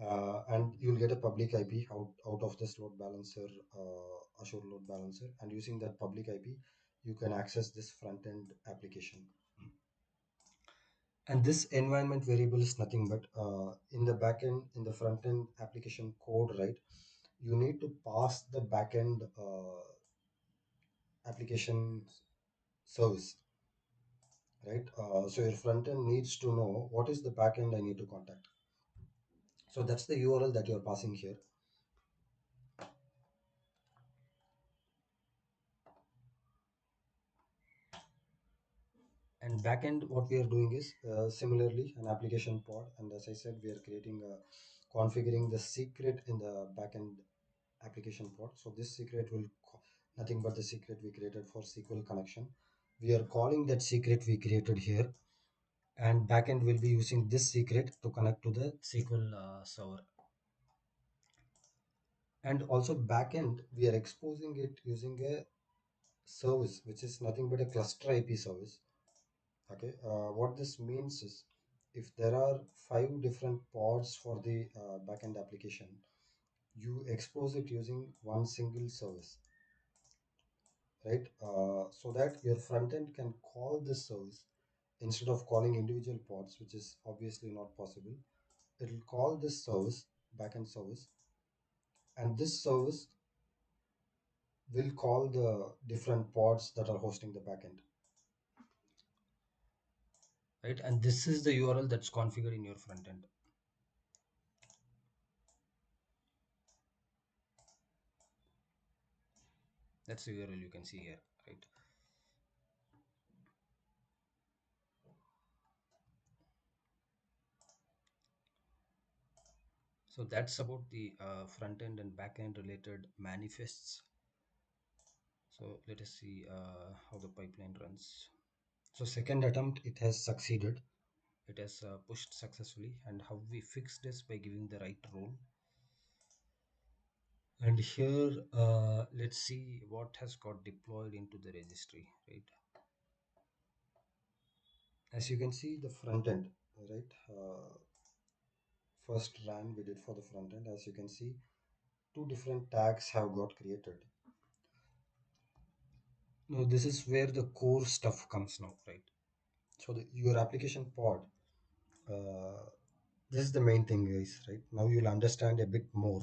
And you'll get a public IP out of this load balancer, Azure load balancer, and using that public IP, you can access this front end application. And this environment variable is nothing but in the backend, in the front end application code, right? You need to pass the backend application service, right? So your front end needs to know what is the backend I need to contact. So that's the URL that you're passing here. And backend, what we are doing is similarly an application pod. And as I said, we are creating configuring the secret in the backend application pod. So this secret will nothing but the secret we created for SQL connection. We are calling that secret we created here, and backend will be using this secret to connect to the SQL server. And also backend, we are exposing it using a service, which is nothing but a cluster IP service. Okay, what this means is if there are 5 different pods for the backend application, you expose it using one single service, right? So that your front end can call this service instead of calling individual pods, which is obviously not possible. It will call this service, backend service, and this service will call the different pods that are hosting the backend, right? And this is the URL that's configured in your front end. That's the URL you can see here, right? So that's about the front end and back end related manifests. So let us see how the pipeline runs. So second attempt, it has succeeded. It has pushed successfully, and how we fix this by giving the right role. And here, let's see what has got deployed into the registry, right? As you can see, the front end, right? First run we did for the front end. As you can see, 2 different tags have got created. Now this is where the core stuff comes now, right? So your application pod, uh, this is the main thing, guys, right? Now you'll understand a bit more.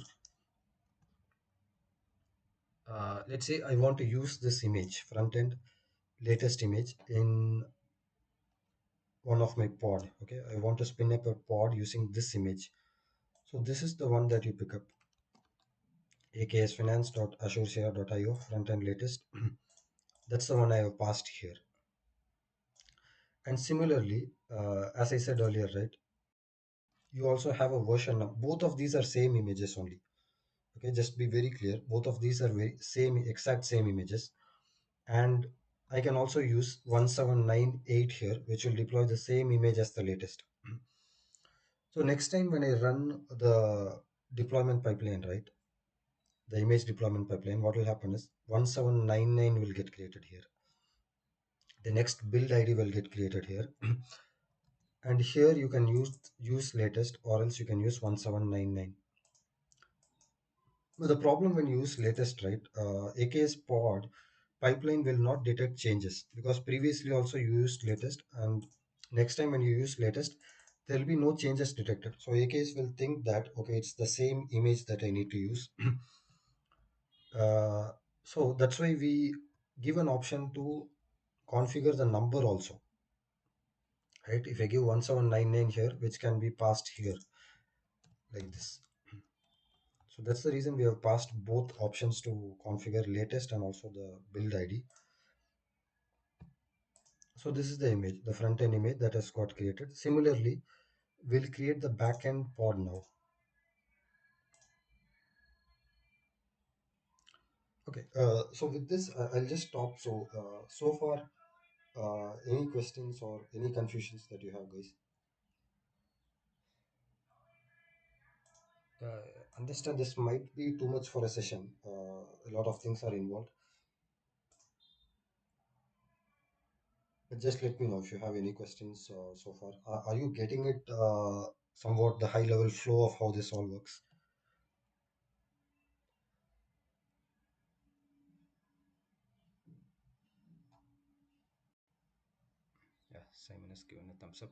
Let's say I want to use this image, front end latest image, in one of my pod. Okay, I want to spin up a pod using this image. So this is the one that you pick up, aksfinance.azureshare.io front end latest. That's the one I have passed here. And similarly, as I said earlier, right, you also have a version of both of these are same images only. Okay, just be very clear, both of these are very same, exact same images. And I can also use 1798 here, which will deploy the same image as the latest. So next time when I run the deployment pipeline, right, the image deployment pipeline, what will happen is 1799 will get created here. The next build ID will get created here. And here you can use latest, or else you can use 1799. But the problem when you use latest, right, AKS pod pipeline will not detect changes, because previously also you used latest, and next time when you use latest, there will be no changes detected. So AKS will think that, okay, it's the same image that I need to use. uh, so that's why we give an option to configure the number also, right? If I give 1799 here, which can be passed here like this. So that's the reason we have passed both options to configure latest and also the build ID. So this is the image, the front end image that has got created. Similarly, we'll create the backend pod now. Okay, so with this, I'll just stop. So, so far, any questions or any confusions that you have, guys? Understand this might be too much for a session. A lot of things are involved. But just let me know if you have any questions so far. Are you getting it somewhat the high level flow of how this all works? Yeah, Simon has given a thumbs up.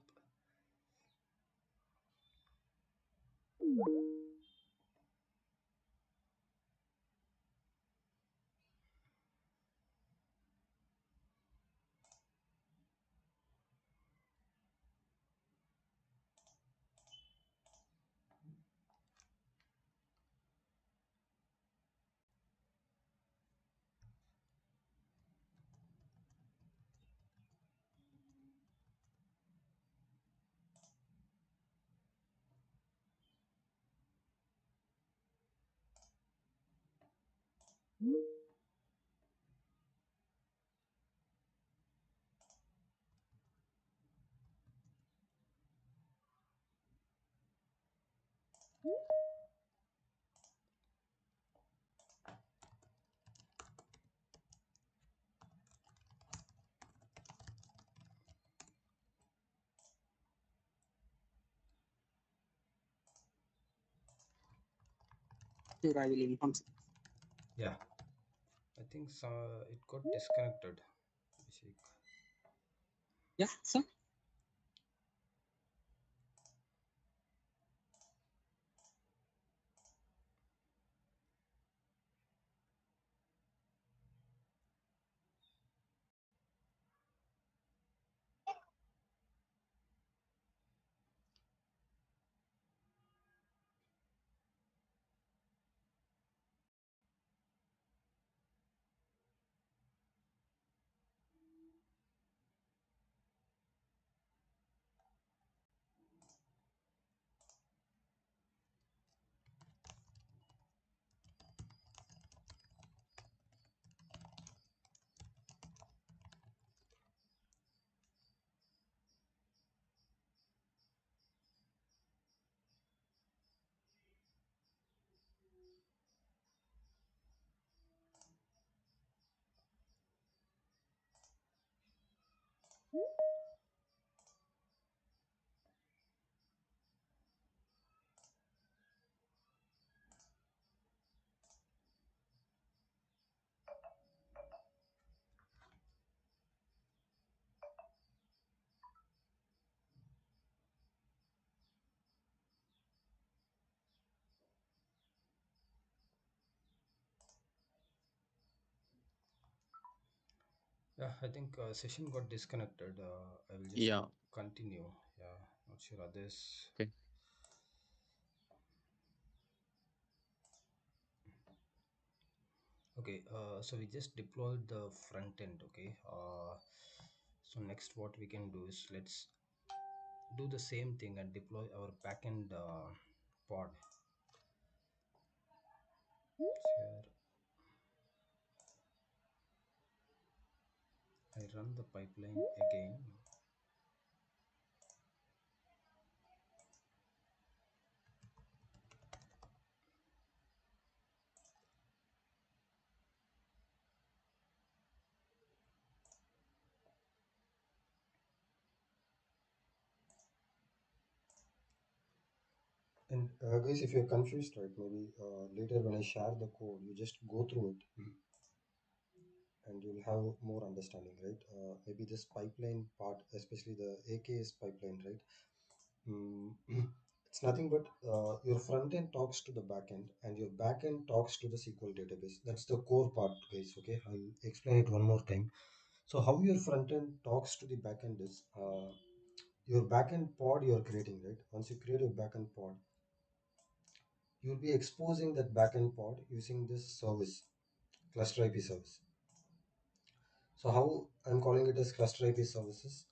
Sure, I will inform. Yeah, I think it got disconnected. Abhishek. Yeah, sir. Yeah, I think session got disconnected. I will just Yeah. continue. Yeah, not sure others. Okay. Okay, so we just deployed the front end. Okay, so next what we can do is let's do the same thing and deploy our backend pod. Here I run the pipeline again. And guys, if you're confused, right, maybe later when I share the code, you just go through it and you'll have more understanding, right? Maybe this pipeline part, especially the AKS pipeline, right? Mm, it's nothing but your front end talks to the back end and your back end talks to the SQL database. That's the core part, guys. Okay, I'll explain it one more time. So, how your front end talks to the back end is your backend pod you're creating, right? Once you create a backend pod, you'll be exposing that backend pod using this service, cluster IP service. So, how I'm calling it as cluster IP services,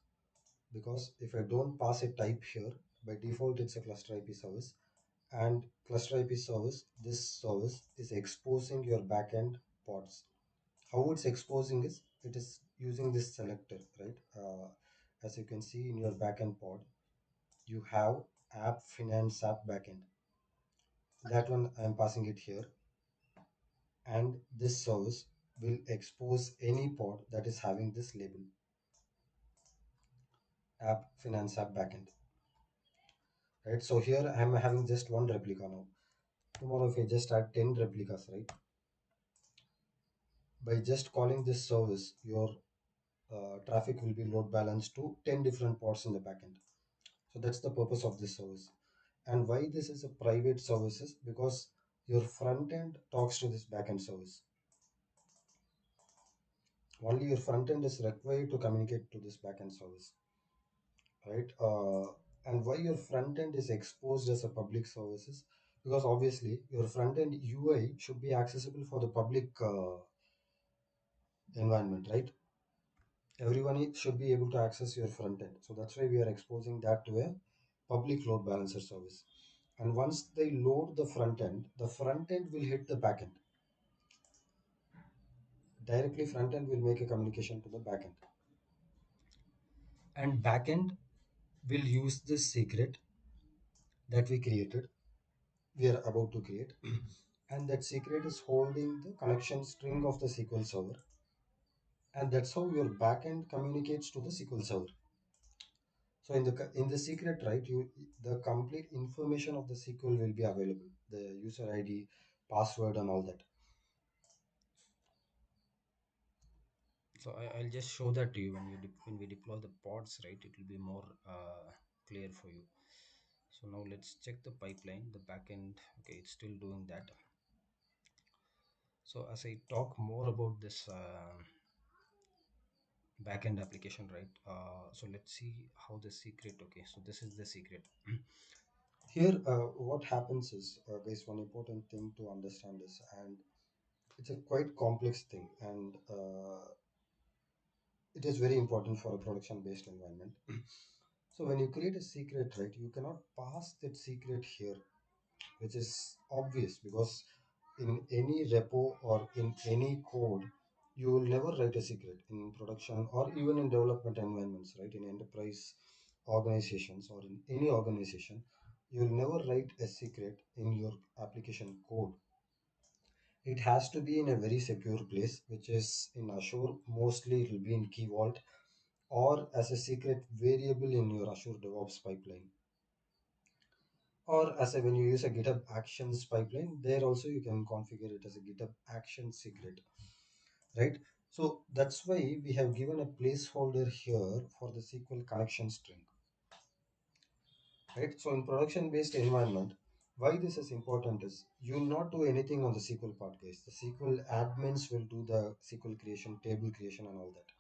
because if I don't pass a type here, by default it's a cluster IP service, and cluster IP service, this service is exposing your backend pods. How it's exposing is it is using this selector, right? As you can see in your backend pod, you have app finance app backend. That one I'm passing it here, and this service will expose any pod that is having this label, app finance app backend. Right, so here I'm having just one replica now. Tomorrow if I just add 10 replicas, right, by just calling this service, your traffic will be load balanced to 10 different pods in the backend. So that's the purpose of this service. And why this is a private service is because your front end talks to this backend service. Only your front end is required to communicate to this backend service, right? And why your front end is exposed as a public services, because obviously your front end UI should be accessible for the public environment, right? Everyone should be able to access your front end. So that's why we are exposing that to a public load balancer service. And once they load the front end will hit the backend. Directly front end will make a communication to the backend. And backend will use this secret that we created, we are about to create. And that secret is holding the connection string of the SQL server. And that's how your backend communicates to the SQL server. So in the secret, right, the complete information of the SQL will be available. The user ID, password and all that. So I'll just show that to you when when we deploy the pods, right? It will be more clear for you. So now let's check the pipeline, the backend. Okay, it's still doing that. So as I talk more about this backend application, right? So let's see how the secret. Okay, so this is the secret. Here, what happens is, guys, one important thing to understand is, and it's a quite complex thing, and it is very important for a production-based environment. So when you create a secret, right, you cannot pass that secret here, which is obvious because in any repo or in any code, you will never write a secret in production or even in development environments, right? In enterprise organizations or in any organization, you will never write a secret in your application code. It has to be in a very secure place, which is in Azure. Mostly it will be in Key Vault or as a secret variable in your Azure DevOps pipeline. Or as a, when you use a GitHub Actions pipeline, there also you can configure it as a GitHub Action secret, right? So that's why we have given a placeholder here for the SQL connection string, right? So in production-based environment, why this is important is you will not do anything on the SQL part, guys. The SQL admins will do the SQL creation, table creation, and all that.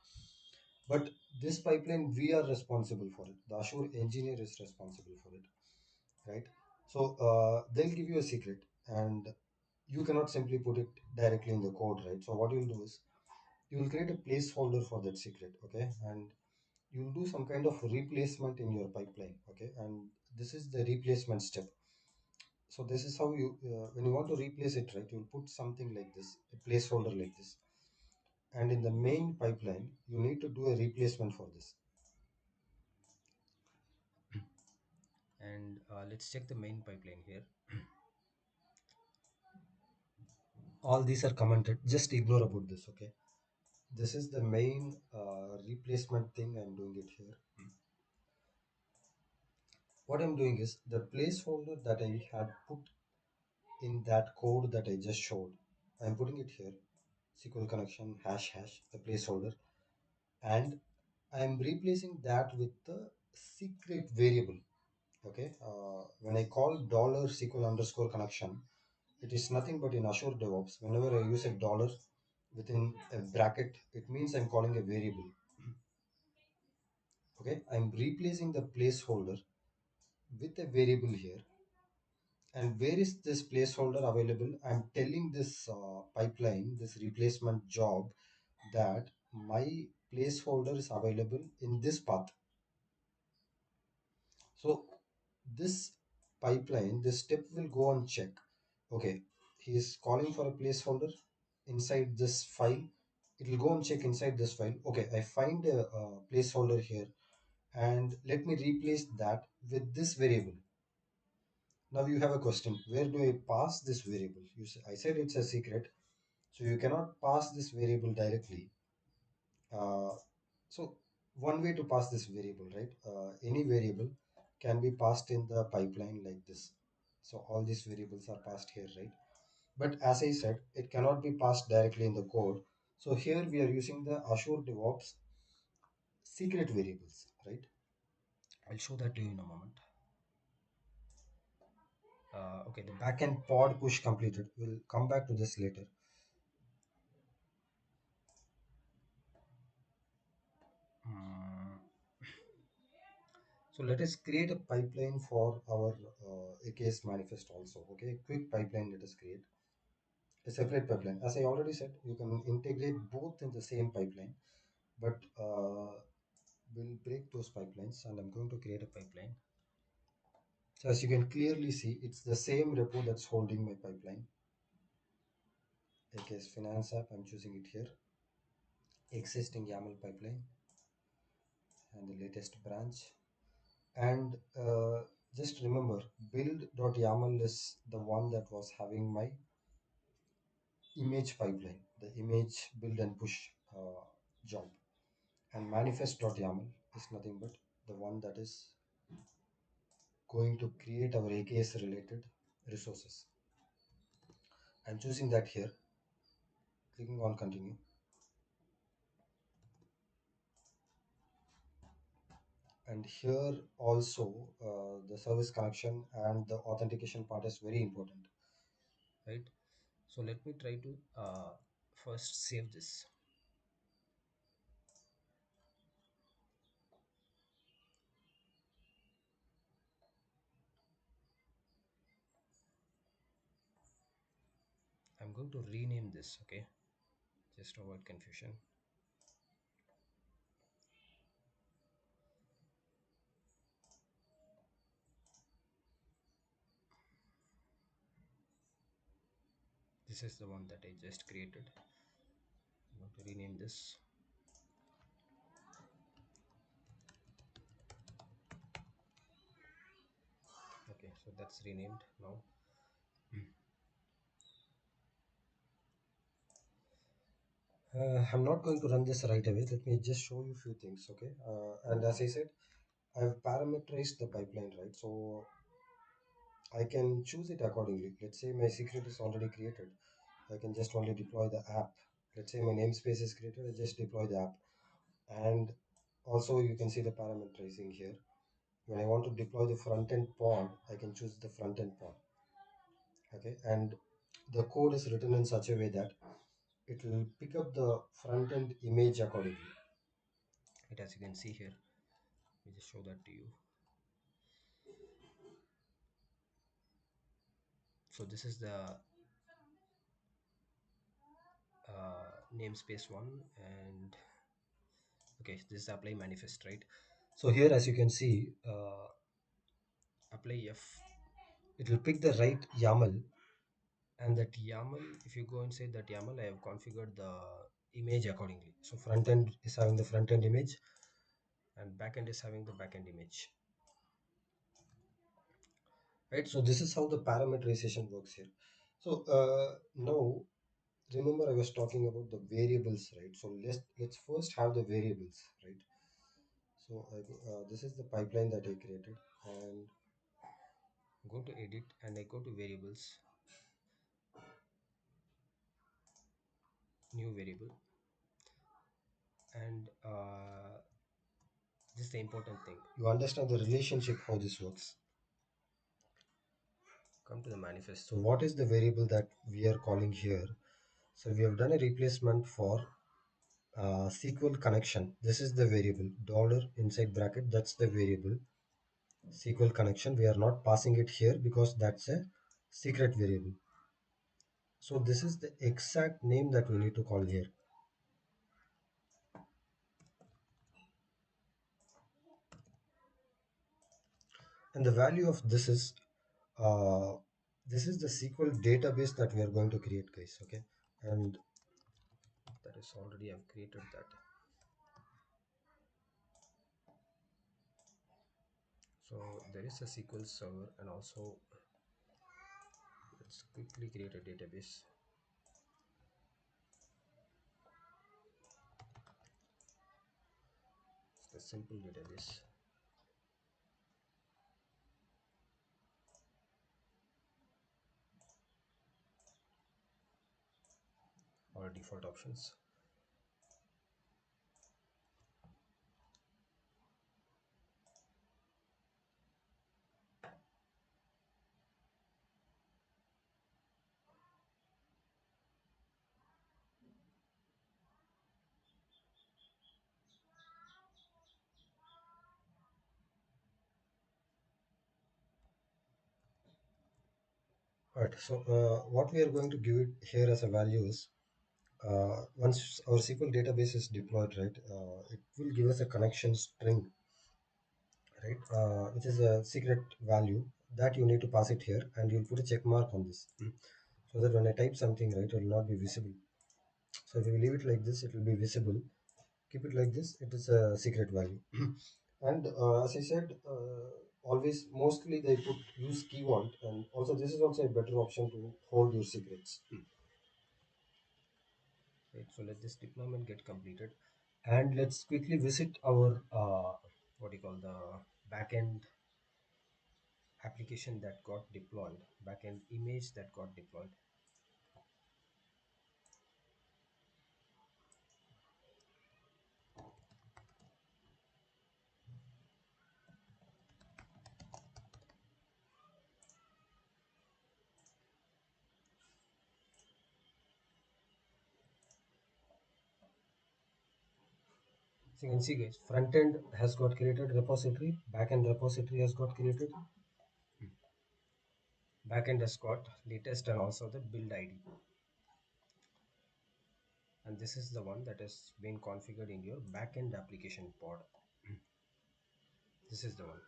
But this pipeline, we are responsible for it. The Azure engineer is responsible for it, right? So they'll give you a secret, and you cannot simply put it directly in the code, right? So what you'll do is you will create a placeholder for that secret, okay? And you'll do some kind of replacement in your pipeline, okay? And this is the replacement step. So this is how you when you want to replace it, right, you'll put something like this, a placeholder like this, and in the main pipeline you need to do a replacement for this. And let's check the main pipeline here. All these are commented, just ignore about this, okay? This is the main replacement thing. I'm doing it here. What I'm doing is the placeholder that I had put in that code that I just showed, I'm putting it here, SQL connection hash hash, the placeholder, and I'm replacing that with the secret variable, okay? When I call dollar SQL underscore connection, it is nothing but in Azure DevOps, whenever I use a dollar within a bracket, it means I'm calling a variable. Okay, I'm replacing the placeholder with a variable here. And where is this placeholder available? I'm telling this pipeline, this replacement job, that my placeholder is available in this path. So this pipeline, this step will go and check, okay, he is calling for a placeholder inside this file. It will go and check inside this file. Okay, I find a placeholder here, and let me replace that with this variable. Now you have a question, where do I pass this variable? I said it's a secret, so you cannot pass this variable directly. So one way to pass this variable, right? Any variable can be passed in the pipeline like this. So all these variables are passed here, right? But as I said, it cannot be passed directly in the code. So here we are using the Azure DevOps secret variables, right? I'll show that to you in a moment. Okay, the Backend pod push completed. We'll come back to this later. um, So let us create a pipeline for our AKS manifest also. Okay, quick pipeline let us create. A separate pipeline. As I already said, you can integrate both in the same pipeline, but we'll break those pipelines and I'm going to create a pipeline. So as you can clearly see, it's the same repo that's holding my pipeline. AKS Finance app, I'm choosing it here. Existing YAML pipeline and the latest branch. And just remember, build.yaml is the one that was having my image pipeline, the image build and push job. And manifest.yaml is nothing but the one that is going to create our AKS related resources. I'm choosing that here, clicking on continue. And here also the service connection and the authentication part is very important, right? So let me try to first save this. I'm going to rename this, okay? Just to avoid confusion. This is the one that I just created. I'm going to rename this. Okay, so that's renamed now. I'm not going to run this right away. Let me just show you a few things, okay? And as I said, I've parameterized the pipeline, right? So I can choose it accordingly. Let's say my secret is already created. I can just only deploy the app. Let's say my namespace is created, I just deploy the app. And also you can see the parameterizing here. When I want to deploy the front-end pod, I can choose the front-end pod. Okay, and the code is written in such a way that it will pick up the front-end image accordingly. Right, as you can see here, let me just show that to you. So this is the namespace one, and okay, this is apply manifest, right? So here, as you can see, Apply F, it will pick the right YAML. and that YAML, if you go inside that YAML, I have configured the image accordingly. So front end is having the front end image, And backend is having the backend image. right? So this is how the parameterization works here. So now remember I was talking about the variables, right? So let's first have the variables, right? So this is the pipeline that I created, and Go to edit and I go to variables, new variable, and this is the important thing. you understand the relationship how this works. Come to the manifest. So what is the variable that we are calling here? So we have done a replacement for SQL connection. This is the variable dollar inside bracket. That's the variable SQL connection. We are not passing it here because that's a secret variable. So this is the exact name that we need to call here. And the value of uh, this is the SQL database that we are going to create, guys. Okay, and That is already I've created that. So there is a SQL server, and also let's quickly create a database. It's the simple database. Or default options. right. So what we are going to give it here as a value is once our SQL database is deployed, right, it will give us a connection string, right, which is a secret value that you need to pass it here, and you'll put a check mark on this so that when I type something, right, it will not be visible. So if you leave it like this, it will be visible. Keep it like this, it is a secret value. And as I said, always mostly they put use keyword, and also this is also a better option to hold your secrets. Right. So let this deployment get completed, And let's quickly visit our what do you call the backend application that got deployed, backend image that got deployed. So you can see guys, front end has got created repository, back end repository has got created, back end has got latest and also the build ID. And this is the one that has been configured in your backend application pod. This is the one.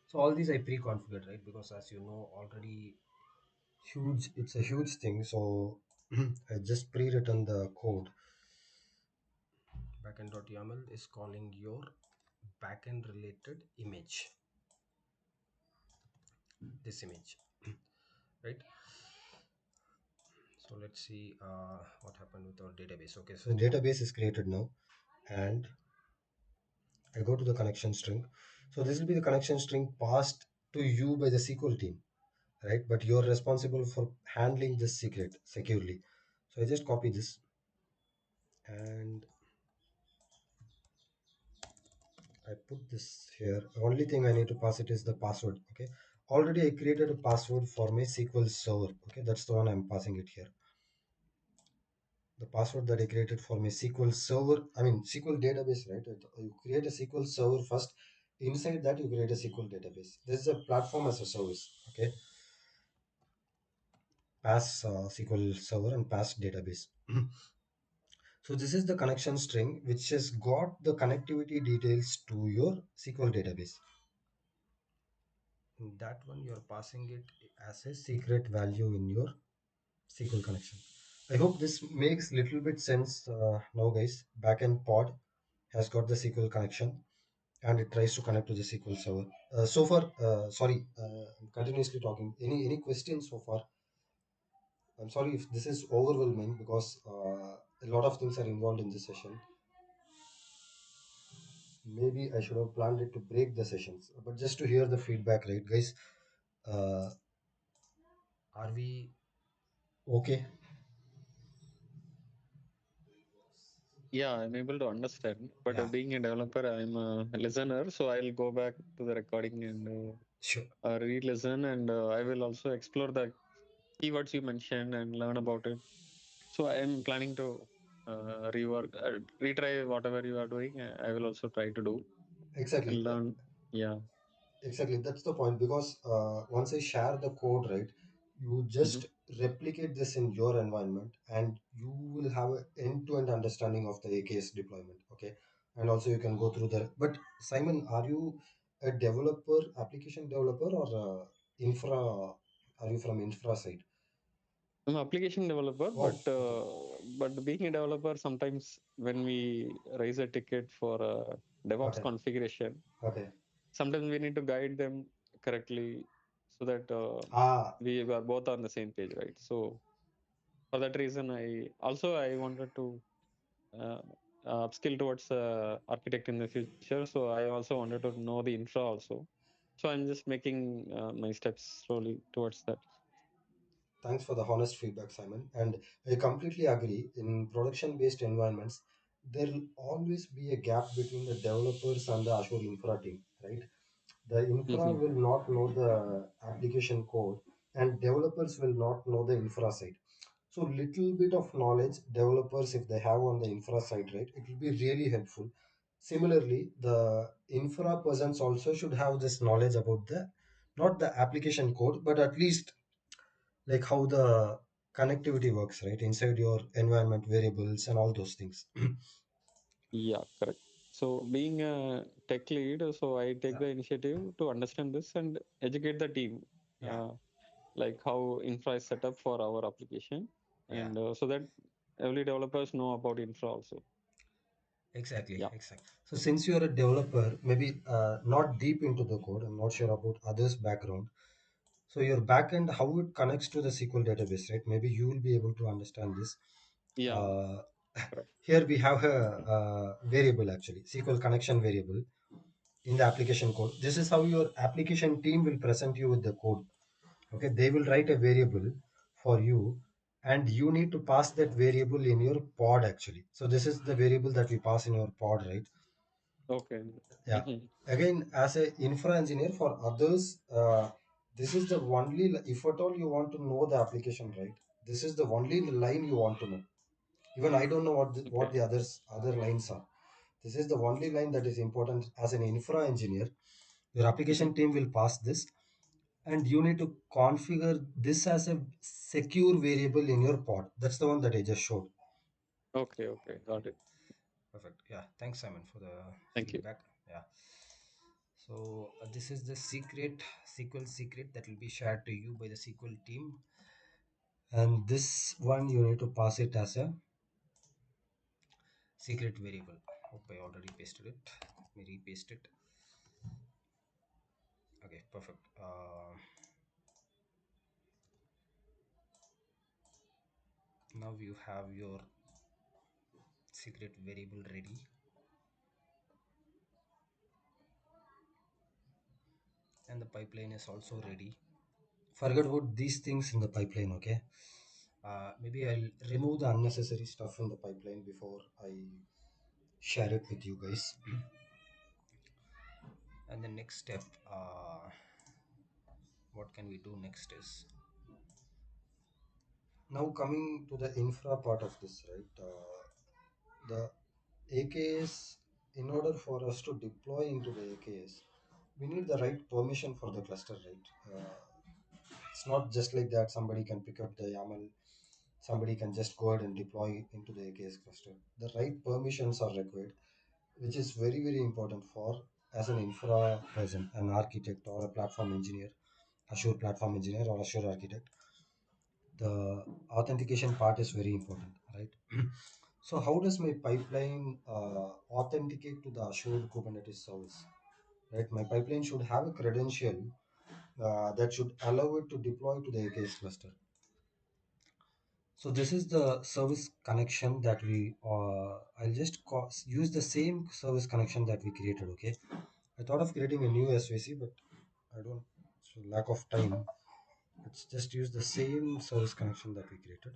So all these I pre-configured, right? Because as you know already, it's a huge thing. So I just pre-written the code. Backend.yaml is calling your backend related image. This image, right? So let's see what happened with our database. Okay, so database is created now, and I go to the connection string. So this will be the connection string passed to you by the SQL team, right? But you're responsible for handling this secret securely. So I just copy this, and I put this here. The only thing I need to pass it is the password. Okay. Already I created a password for my SQL server. Okay, that's the one I'm passing it here. The password that I created for my SQL server, I mean SQL database, right? You create a SQL server first. Inside that, you create a SQL database. This is a platform as a service. Okay, PaaS SQL server and PaaS database. So this is the connection string which has got the connectivity details to your SQL database. In that one, you're passing it as a secret value in your SQL connection. I hope this makes little bit sense now, guys. Backend pod has got the SQL connection and it tries to connect to the SQL server. So far, sorry, I'm continuously talking. Any questions so far? I'm sorry if this is overwhelming because a lot of things are involved in this session. Maybe I should have planned it to break the sessions, but just to hear the feedback, right, guys? Uh, are we okay? Yeah, I'm able to understand. But Yeah, being a developer, I'm a listener, so I'll go back to the recording and sure. re-listen, and I will also explore the keywords you mentioned and learn about it. So I'm planning to retry whatever you are doing. I will also try to do Exactly. and learn. Yeah. Exactly. That's the point because once I share the code, right, you Mm-hmm. just replicate this in your environment and you will have an end-to-end understanding of the AKS deployment. Okay. And also you can go through the. But Simon, are you a developer, application developer, or infra? Are you from infra side? I'm an application developer, Oh, okay. but being a developer, sometimes when we raise a ticket for a DevOps Okay. configuration, Okay. sometimes we need to guide them correctly so that Ah, we are both on the same page, right? So for that reason, I wanted to uh, upskill towards architect in the future. So I also wanted to know the infra also. So I'm just making my steps slowly towards that. thanks for the honest feedback, Simon. And I completely agree. In production based environments, there will always be a gap between the developers and the Azure infra team, right? The infra Mm-hmm. will not know the application code, and developers will not know the infra side. So, little bit of knowledge developers, if they have on the infra side, right, it will be really helpful. Similarly, the infra persons also should have this knowledge about the not the application code, but at least like how the connectivity works, right, inside your environment variables and all those things. Yeah, correct. So being a tech lead, so I take Yeah, the initiative to understand this and educate the team, yeah, uh, like how infra is set up for our application, yeah. and so that every developers know about infra also. Exactly, Yeah. exactly. So since you're a developer, maybe not deep into the code, I'm not sure about others' background. So your backend, how it connects to the SQL database, right? Maybe you will be able to understand this. Yeah. Uh, Correct. Here we have a variable actually, SQL connection variable in the application code. This is how your application team will present you with the code. Okay, they will write a variable for you, and you need to pass that variable in your pod actually. So this is the variable that we pass in your pod, right? Okay. Yeah. Mm-hmm. Again, as a infra engineer for others, this is the only, if at all you want to know the application, right? This is the only line you want to know. Even I don't know what Okay. the other lines are. This is the only line that is important as an infra engineer. Your application team will pass this, and you need to configure this as a secure variable in your pod. That's the one that I just showed. Okay, got it. Perfect. Yeah, thanks Simon for the Thank you. feedback. Yeah. So this is the secret SQL secret that will be shared to you by the SQL team, and this one you need to pass it as a secret variable. Hope I already pasted it. Let me repaste it. Okay, perfect. Now you have your secret variable ready, and the pipeline is also ready. Forget about these things in the pipeline, okay? Maybe I'll remove the unnecessary stuff in the pipeline before I share it with you guys. And the next step, what can we do next is, now coming to the infra part of this, right? The AKS, in order for us to deploy into the AKS, we need the right permission for the cluster, right? It's not just like that somebody can pick up the YAML, somebody can just go ahead and deploy into the AKS cluster. The right permissions are required, which is very, very important for as an infra person, an architect or a platform engineer, Azure platform engineer or Azure architect. The authentication part is very important, right? So how does my pipeline authenticate to the Azure Kubernetes service? Right, my pipeline should have a credential that should allow it to deploy to the AKS cluster. So this is the service connection that we, I'll just use the same service connection that we created, okay? I thought of creating a new SVC, but I don't, so lack of time. Let's just use the same service connection that we created.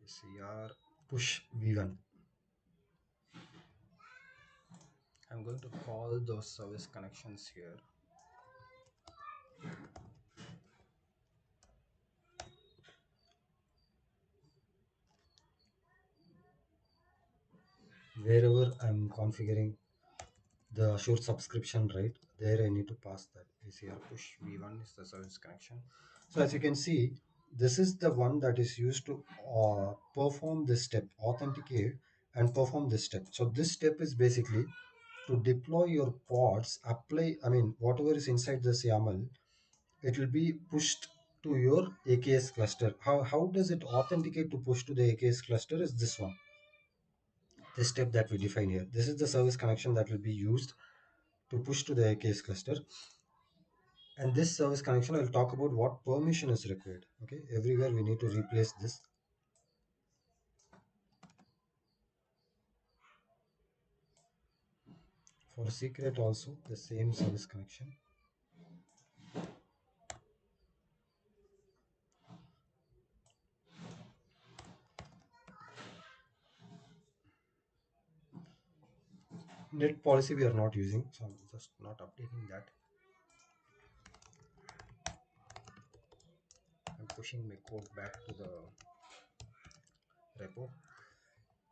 ACRPush V1. I'm going to call those service connections here. Wherever I'm configuring the Azure subscription, right, there I need to pass that. ACRPush V1 is the service connection. So as you can see, this is the one that is used to perform this step, authenticate and perform this step. So this step is basically to deploy your pods, apply, I mean, whatever is inside this YAML, it will be pushed to your AKS cluster. How does it authenticate to push to the AKS cluster is this one, this step that we define here. This is the service connection that will be used to push to the AKS cluster. And this service connection, I'll talk about what permission is required. Okay, everywhere we need to replace this. For secret also, the same service connection. Net policy we are not using, so I'm just not updating that. I'm pushing my code back to the repo.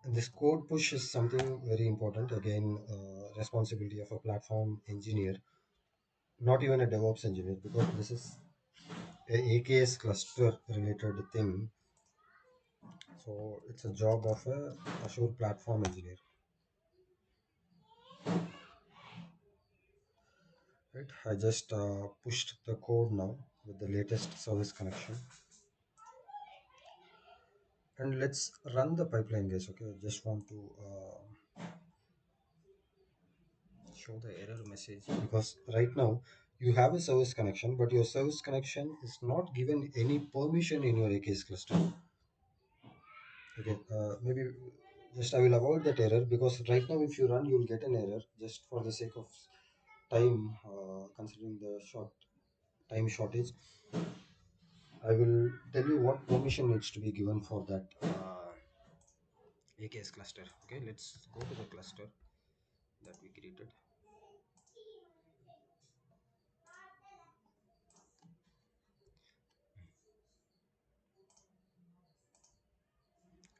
And this code push is something very important. Again, responsibility of a platform engineer, not even a DevOps engineer, because this is a AKS cluster related thing. So it's a job of a Azure platform engineer. Right, I just pushed the code now with the latest service connection, and let's run the pipeline, guys. Okay, I just want to show the error message, because right now you have a service connection, but your service connection is not given any permission in your AKS cluster. Okay, maybe just I will avoid that error, because right now if you run, you'll get an error just for the sake of time, considering the short time shortage. I will tell you what permission needs to be given for that AKS cluster. Okay, let's go to the cluster that we created.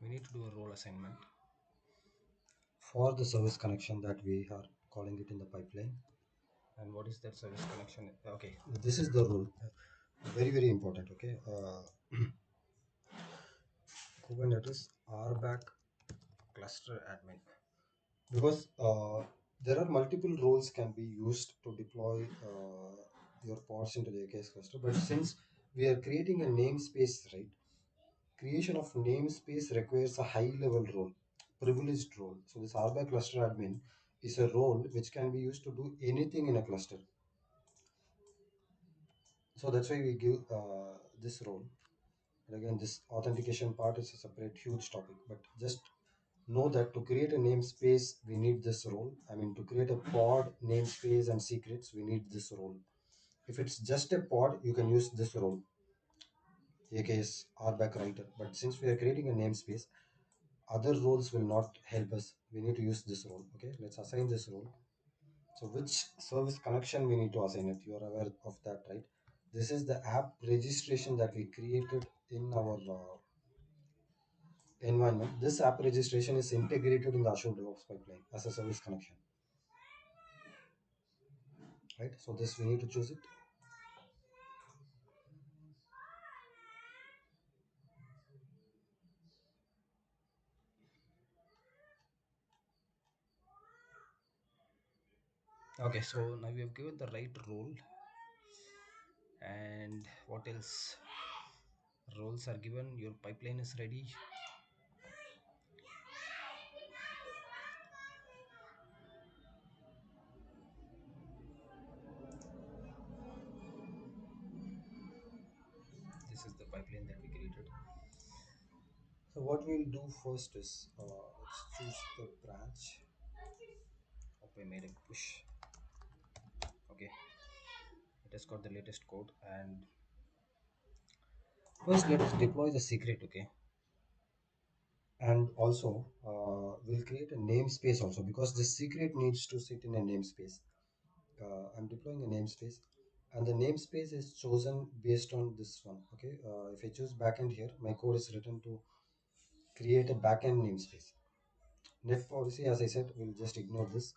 We need to do a role assignment. for the service connection that we are calling it in the pipeline. And what is that service connection? Okay. This is the rule. Very, very important. Okay. Kubernetes RBAC cluster admin. Because there are multiple roles can be used to deploy your pods into the AKS cluster. But since we are creating a namespace, right? Creation of namespace requires a high level role, privileged role. So this RBAC cluster admin is a role which can be used to do anything in a cluster. So that's why we give this role. And again, this authentication part is a separate huge topic, but just know that to create a namespace, we need this role. I mean, to create a pod namespace and secrets, we need this role. If it's just a pod, you can use this role, AKS RBAC writer. But since we are creating a namespace, other roles will not help us. We need to use this role. Okay, let's assign this role. So which service connection we need to assign it? You are aware of that, right? This is the app registration that we created in our environment. This app registration is integrated in the Azure Devops pipeline as a service connection, right? So this we need to choose it. Okay, so now we have given the right role, and what else? Roles are given, your pipeline is ready. This is the pipeline that we created. So what we'll do first is let's choose the branch. Hope I made a push. Okay, it has got the latest code, and First, let us deploy the secret, okay? And also, we'll create a namespace also because the secret needs to sit in a namespace. I'm deploying a namespace, and the namespace is chosen based on this one, okay? If I choose backend here, my code is written to create a backend namespace. Net policy, as I said, we'll just ignore this.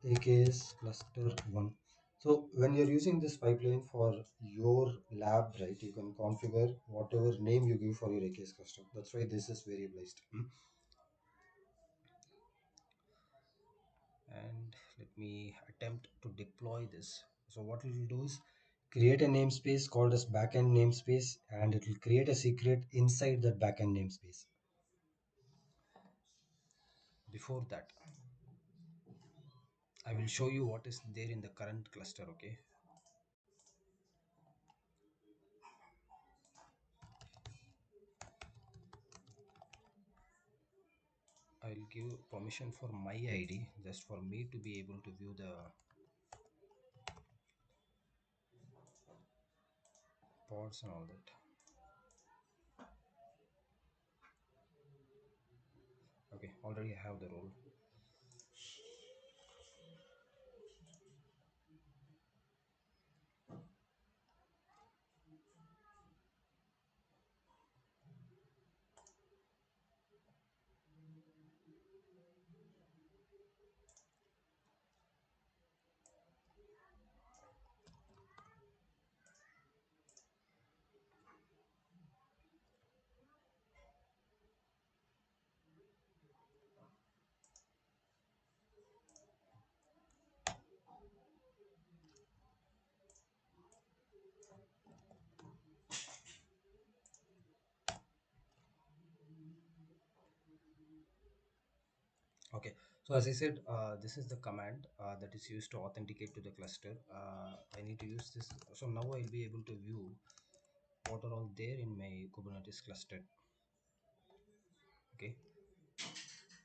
AKS Cluster 1. So when you're using this pipeline for your lab, right, you can configure whatever name you give for your AKS cluster. That's why this is variabilized. and let me attempt to deploy this. So what we will do is Create a namespace called as backend namespace, and it will create a secret inside that backend namespace. before that I will show you what is there in the current cluster. Okay, I'll give permission for my ID just for me to be able to view the pods and all that. Okay, already I have the role. Okay, so as I said, this is the command that is used to authenticate to the cluster. I need to use this. So now I'll be able to view what are all there in my Kubernetes cluster. Okay,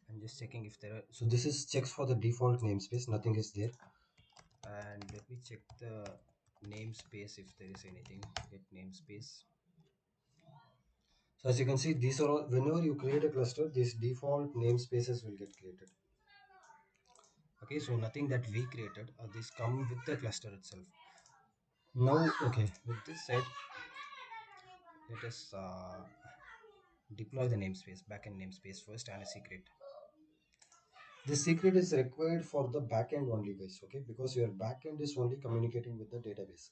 I'm just checking if there are. So this is checks for the default namespace, nothing is there. And let me check the namespace if there is anything. Get namespace. So as you can see, these are all, whenever you create a cluster, these default namespaces will get created. Okay, so nothing that we created. These come with the cluster itself. Now, okay, With this said, let us deploy the namespace, backend namespace first, and a secret. This secret is required for the backend only, guys. Okay, because your backend is only communicating with the database.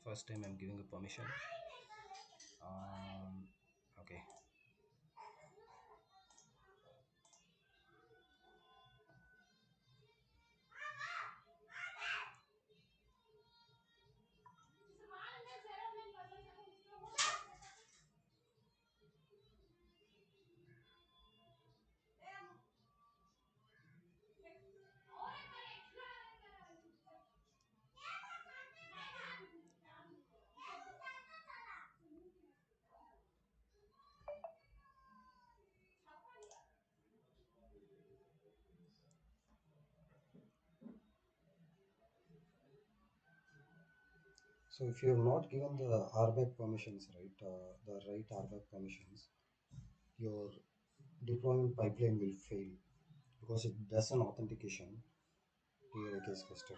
First time I'm giving a permission. Okay. So if you have not given the RBAC permissions, right, the right RBAC permissions, your deployment pipeline will fail because it does an authentication to your AKS cluster.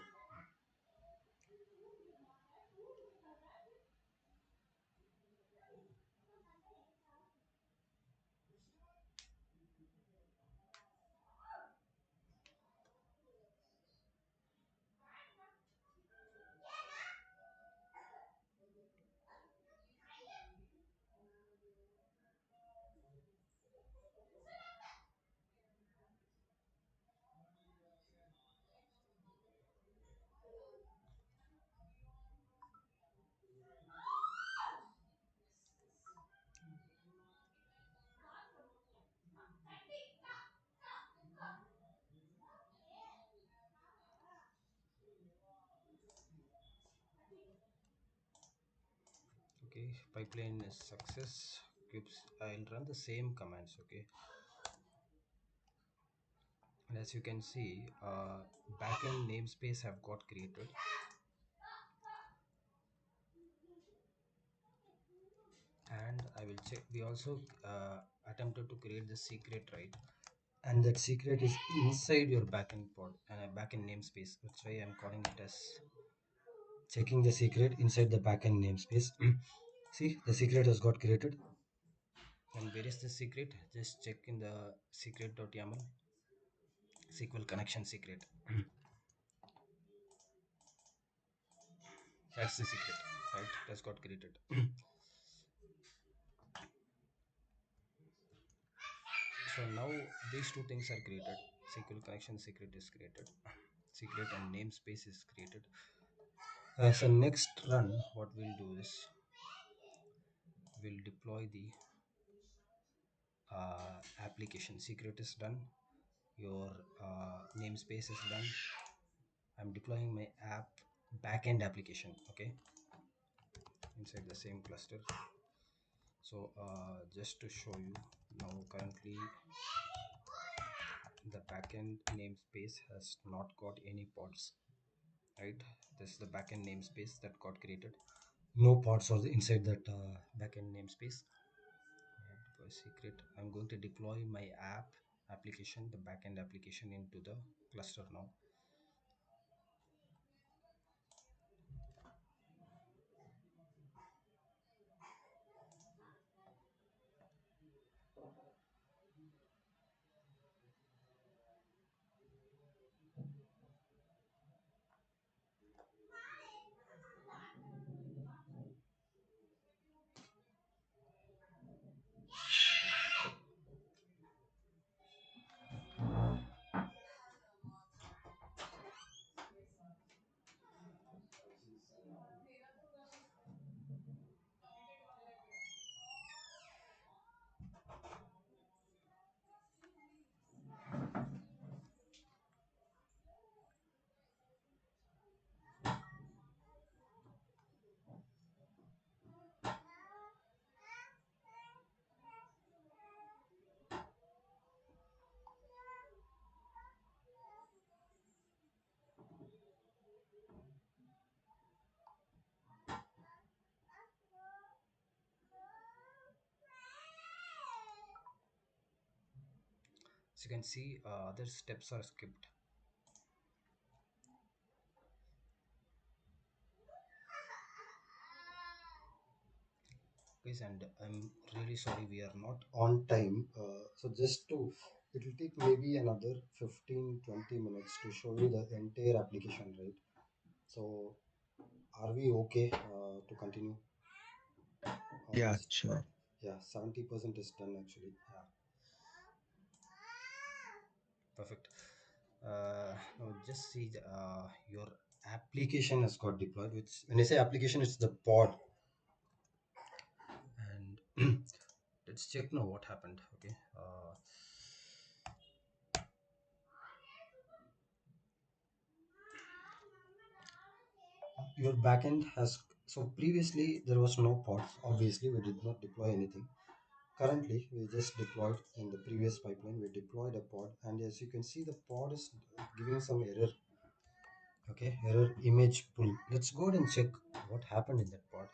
Okay, pipeline is success. I'll run the same commands. Okay, and as you can see, backend namespace have got created, and I will check. We also attempted to create the secret, right? And that secret is inside your backend pod and backend namespace. That's why I'm calling it as checking the secret inside the backend namespace. See, the secret has got created. And where is the secret? Just check in the secret.yaml SQL connection secret. That's the secret, right? It has got created. So now these two things are created. SQL connection secret is created. Secret and namespace is created. So next run, what we'll do is we'll deploy the application. Secret is done. Your namespace is done. I'm deploying my app backend application. Okay, inside the same cluster. So just to show you now, currently the backend namespace has not got any pods, right? This is the backend namespace that got created. No pods are inside that backend namespace. I have to go secret. I'm going to deploy my application, the backend application, into the cluster now. As you can see, other steps are skipped. guys, and I'm really sorry we are not. on time. So just to, it will take maybe another 15-20 minutes to show you the entire application, right? So are we okay to continue? Yeah, Almost, sure. yeah, 70% is done actually. Yeah. Perfect. Now just see your application has got deployed. Which, when I say application, it's the pod. And let's check now what happened. Okay. Your backend has, so previously there was no pods. Obviously, we did not deploy anything. Currently, we just deployed in the previous pipeline. We deployed a pod, and as you can see, the pod is giving some error. Okay, error image pull. Let's go ahead and check what happened in that pod.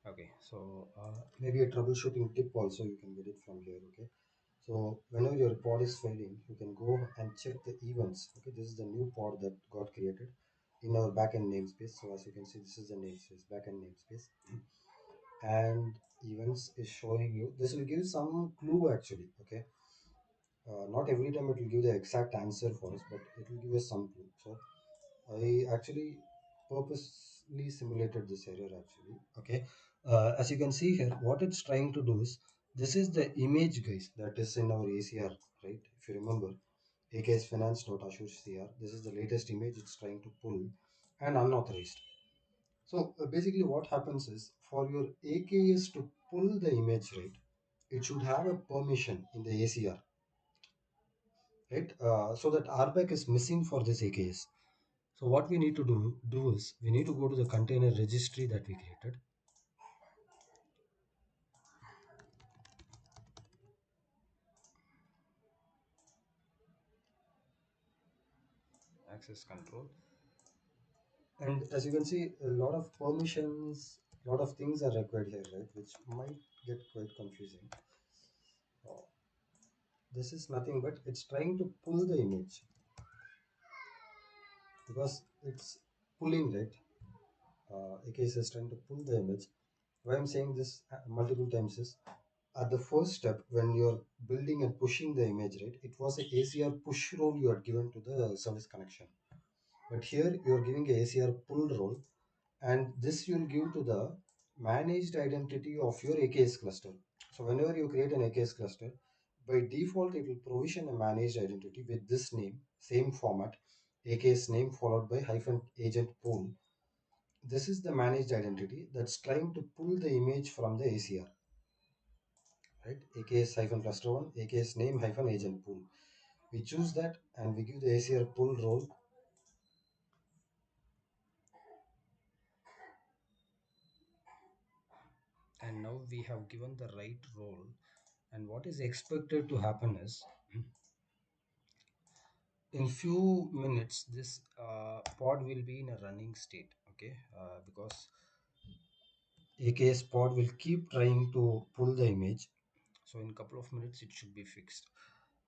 Okay, so Maybe a troubleshooting tip also you can get it from here. Okay, so whenever your pod is failing, you can go and check the events. Okay, this is the new pod that got created in our backend namespace. So as you can see, this is the namespace, backend namespace, and events is showing you. This will give some clue actually. Okay, not every time it will give the exact answer for us, but it will give us some clue. So I actually purposely simulated this error actually. Okay, as you can see here, what it's trying to do is, this is the image, guys, that is in our ACR, right? If you remember, AKS Finance.Azure.cr. This is the latest image it's trying to pull and unauthorized. So basically, what happens is, for your AKS to pull the image, right, it should have a permission in the ACR, right? So that RBAC is missing for this AKS. So what we need to do is, we need to go to the container registry that we created. Access control. And as you can see, a lot of permissions, a lot of things are required here, right? Which might get quite confusing. Oh, this is nothing but it's trying to pull the image because it's pulling, right? AKS is trying to pull the image. Why I'm saying this multiple times is, at the first step when you're building and pushing the image, right, it was a ACR push role you had given to the service connection. But here you're giving a ACR pull role, and this you'll give to the managed identity of your AKS cluster. So whenever you create an AKS cluster, by default it will provision a managed identity with this name, same format, AKS name followed by hyphen agent pool. This is the managed identity that's trying to pull the image from the ACR, right? AKS hyphen cluster one, AKS name hyphen agent pool. We choose that and we give the ACR pull role. And now we have given the right role. And what is expected to happen is, in few minutes, this pod will be in a running state. Okay, because AKS pod will keep trying to pull the image. So in a couple of minutes, it should be fixed.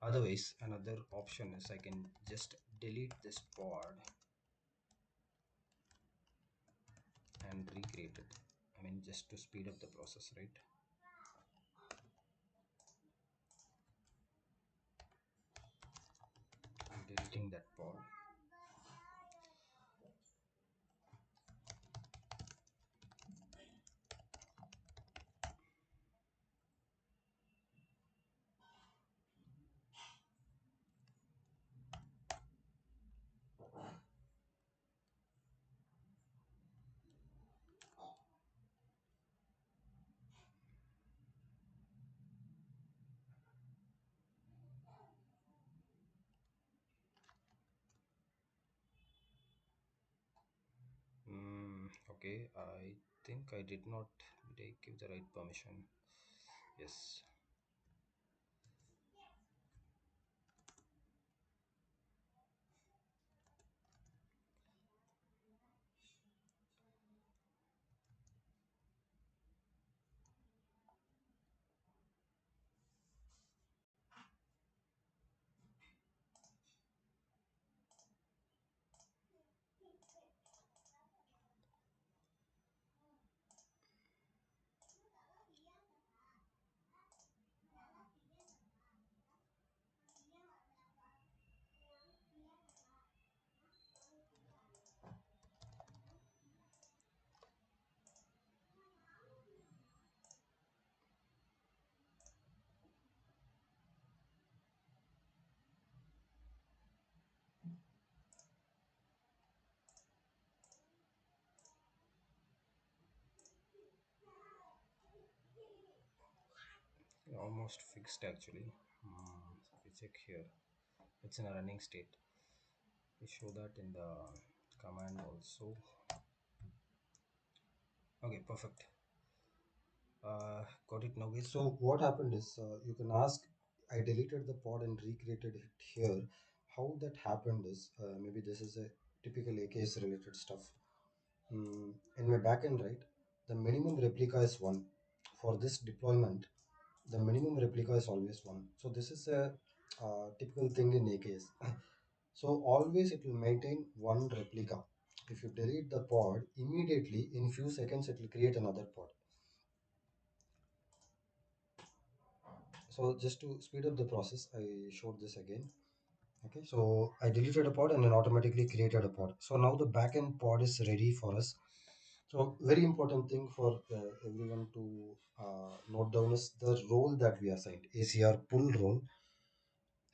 Otherwise, another option is I can just delete this pod and recreate it. I mean, just to speed up the process, right? I'm deleting that pod. Okay, I think I did not give the right permission. Yes. Almost fixed actually. So if we check here, it's in a running state. We show that in the command also. Okay, perfect. Got it now, guys. So what happened is, you can ask, I deleted the pod and recreated it here. How that happened is, maybe this is a typical AKS related stuff. In my backend, right, the minimum replica is one. For this deployment, the minimum replica is always one. So this is a typical thing in AKS. So always it will maintain one replica. If you delete the pod, immediately in few seconds it will create another pod. So just to speed up the process, I showed this again. Okay, so I deleted a pod and then automatically created a pod. So now the backend pod is ready for us. So very important thing for everyone to note down is the role that we assigned, ACRPull role.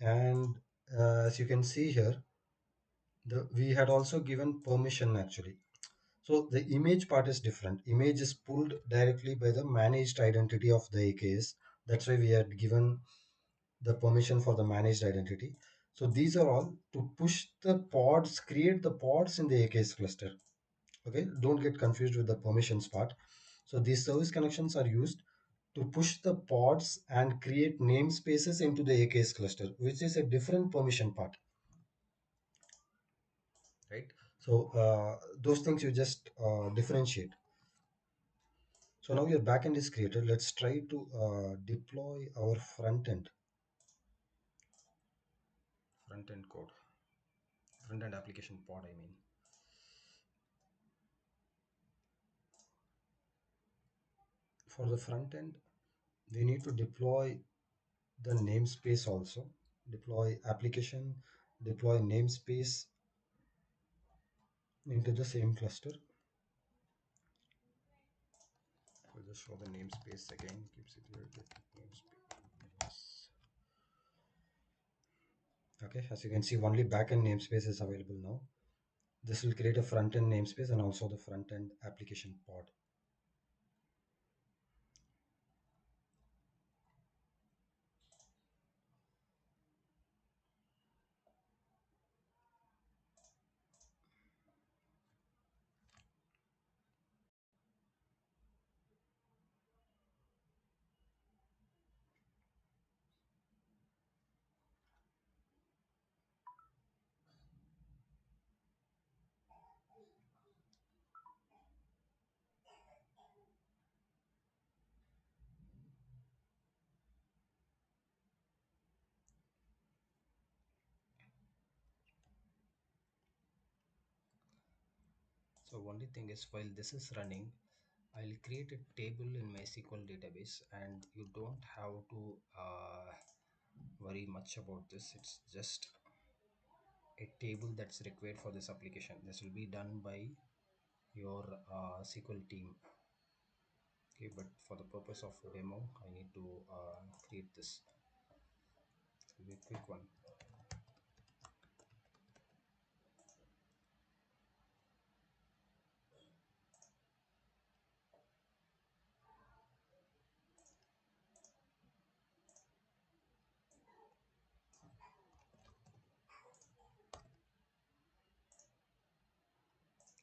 And as you can see here, we had also given permission actually. So the image part is different. Image is pulled directly by the managed identity of the AKS. That's why we had given the permission for the managed identity. So these are all to push the pods, create the pods in the AKS cluster. Okay, don't get confused with the permissions part. So these service connections are used to push the pods and create namespaces into the AKS cluster, which is a different permission part, right? So those things you just differentiate. So now your backend is created. Let's try to deploy our front end. Front end code, front end application pod, I mean. For the front end, we need to deploy the namespace also. Deploy application, deploy namespace into the same cluster. We'll just show the namespace again. Keeps it here. Namespace. Okay, as you can see, only backend namespace is available now. This will create a front end namespace and also the front end application pod. So only thing is, while this is running, I'll create a table in my SQL database, and you don't have to worry much about this. It's just a table that's required for this application. This will be done by your SQL team. Okay, but for the purpose of demo, I need to create this. It will be a quick one.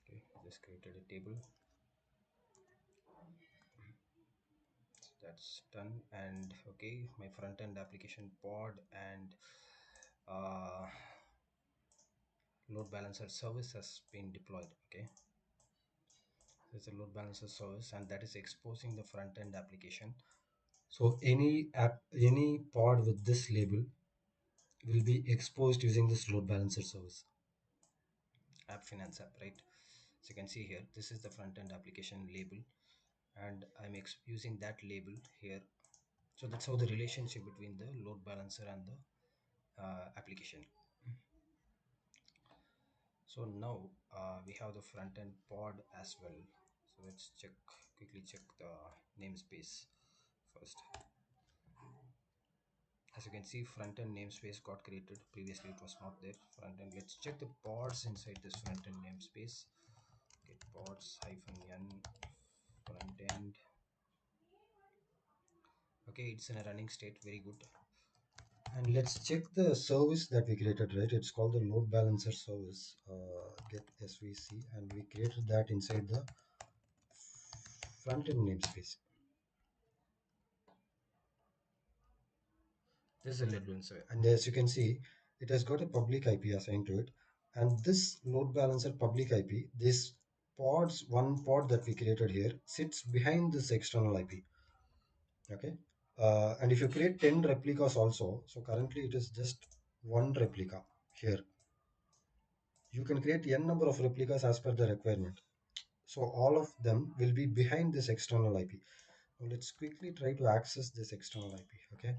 Okay, just created a table. that's done. And okay, my front end application pod and load balancer service has been deployed. Okay, there's a load balancer service, and that is exposing the front end application. So any pod with this label will be exposed using this load balancer service. App finance app, right? So you can see here, this is the front end application label, and I'm using that label here. So that's how the relationship between the load balancer and the application. So now we have the front end pod as well. So let's quickly check the namespace first. As you can see, front end namespace got created. Previously it was not there. Front end. Let's check the pods inside this front end namespace. Get pods -n front end. Okay, it's in a running state. Very good. And let's check the service that we created, right? It's called the load balancer service, get svc, and we created that inside the front end namespace. This is a load balancer, and as you can see, it has got a public IP assigned to it. And this load balancer public IP, this one pod that we created here sits behind this external IP. Okay, and if you create 10 replicas also, so currently it is just one replica here. You can create n number of replicas as per the requirement. So all of them will be behind this external IP. Now let's quickly try to access this external IP. Okay,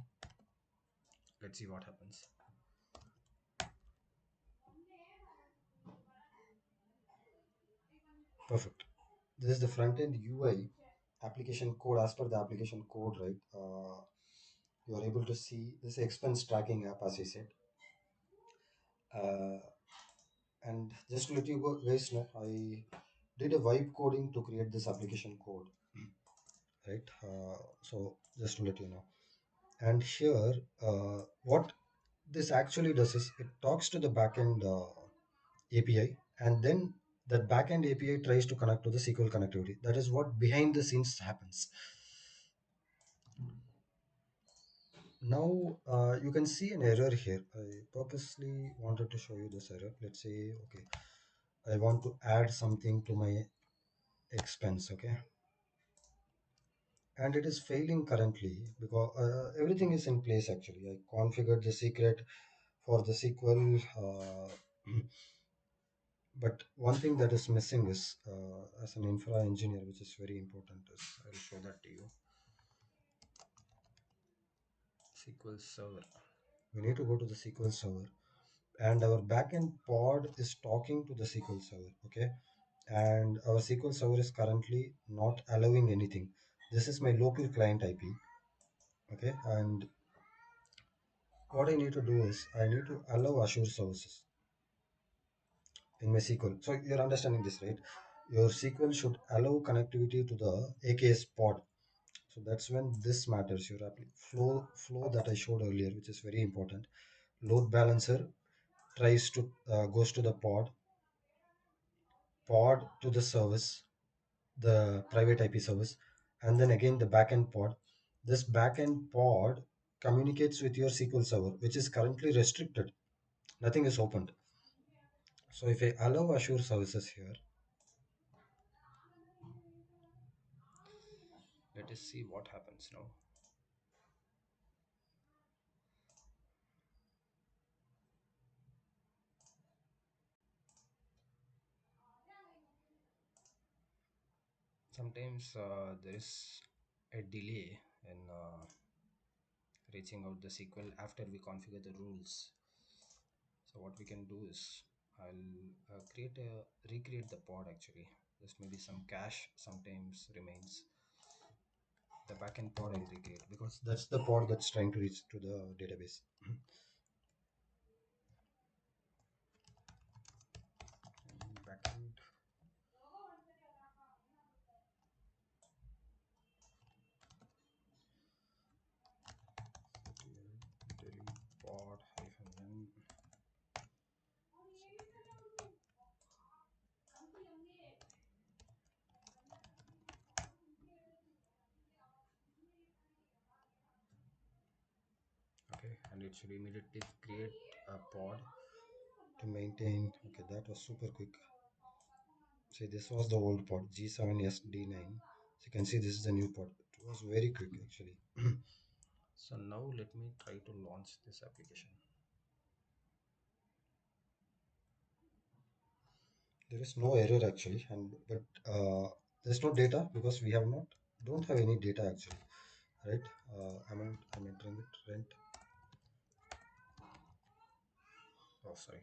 let's see what happens. Perfect. This is the front end UI application code. As per the application code, right? You are able to see this expense tracking app, as I said. Uh, and just to let you guys know, I did a vibe coding to create this application code, right? So just to let you know. And here, what this actually does is it talks to the backend API, and then that backend API tries to connect to the SQL connectivity. That is what behind the scenes happens. Now you can see an error here. I purposely wanted to show you this error. Let's say, okay, I want to add something to my expense, okay, and it is failing currently because everything is in place. Actually, I configured the secret for the SQL, but one thing that is missing is, as an infra engineer, which is very important, is I'll show that to you. SQL Server. We need to go to the SQL Server, and our backend pod is talking to the SQL Server. Okay, and our SQL Server is currently not allowing anything. This is my local client IP. Okay, and what I need to do is I need to allow Azure services in my SQL. So you're understanding this, right? Your SQL should allow connectivity to the AKS pod. So that's when this matters. Your flow that I showed earlier, which is very important. Load balancer tries to goes to the pod to the service, the private IP service, and then again the backend pod. This backend pod communicates with your SQL server, which is currently restricted. Nothing is opened. So if I allow Azure services here, let us see what happens now. Sometimes there is a delay in reaching out the SQL after we configure the rules. So what we can do is I'll recreate the pod actually. There's maybe some cache sometimes remains. The backend pod I'll recreate because that's the pod that's trying to reach to the database. Backend. Delete pod -n. it should immediately create a pod To maintain. Okay, that was super quick. See, this was the old pod G7SD9. So you can see this is the new pod. It was very quick actually. So now let me try to launch this application. There is no error actually, but there's no data because we don't have any data actually, right? I'm entering it rent. Oh, sorry.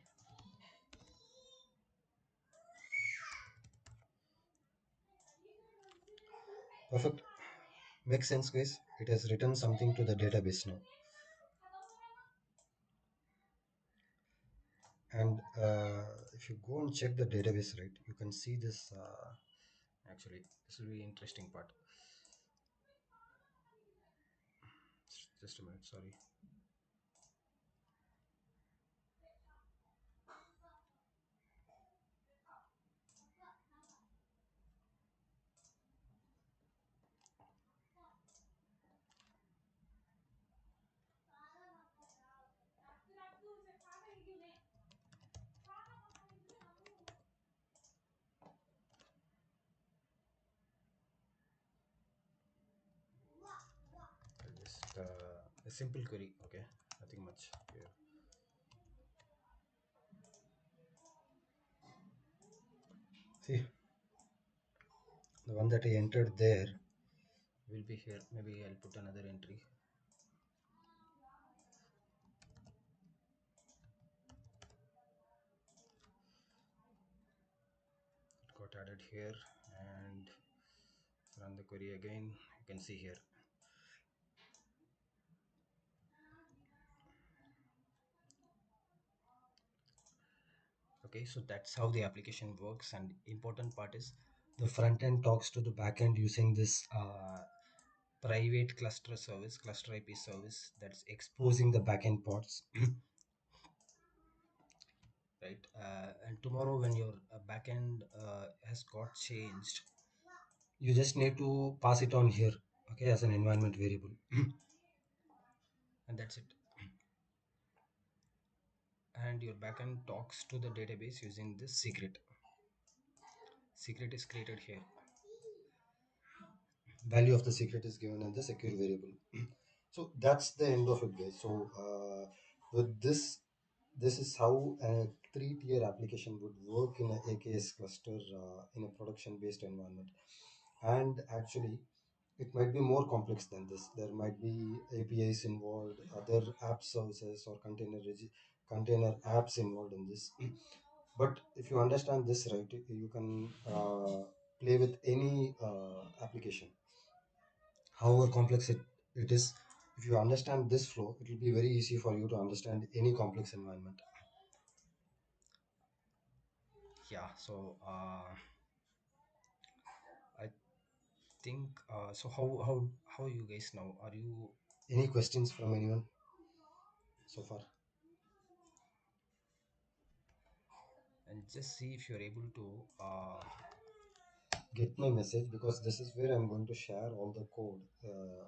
Perfect. Makes sense, guys. It has written something to the database now. And if you go and check the database, right, you can see this. Actually, this will be interesting part. Just a minute, sorry. Just a simple query, okay, nothing much here. See, the one that I entered there. Will be here. Maybe I'll put another entry. It got added here, and run the query again. You can see here. Okay, so that's how the application works, and important part is The front end talks to the back end using this private cluster service, cluster IP service that's exposing the backend pods. right. And tomorrow when your backend has got changed, You just need to pass it on here, okay, as an environment variable. and that's it. And your backend talks to the database using this secret. Secret is created here. Value of the secret is given in the secure variable. So that's the end of it, guys. So with this is how a three-tier application would work in a AKS cluster in a production-based environment. And actually, it might be more complex than this. There might be APIs involved, other app services or container apps involved in this. But if you understand this right, you can play with any application, however complex it is. If you understand this flow, it will be very easy for you to understand any complex environment. Yeah, so I think so how you guys now, are you Any questions from anyone so far? and just see if you're able to Get my message, because this is where I'm going to share all the code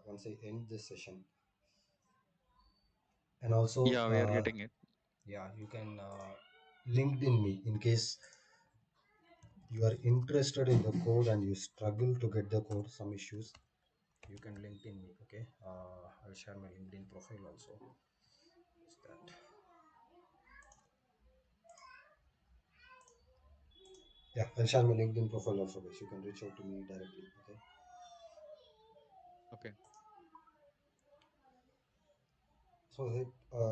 once I end this session. And also Yeah, we are getting it. yeah, you can LinkedIn me in case you are interested in the code and you struggle to get the code, some issues. you can LinkedIn me. Okay, I'll share my LinkedIn profile also. Is that Yeah, I'll share my LinkedIn profile also, guys. You can reach out to me directly. Okay. Okay. So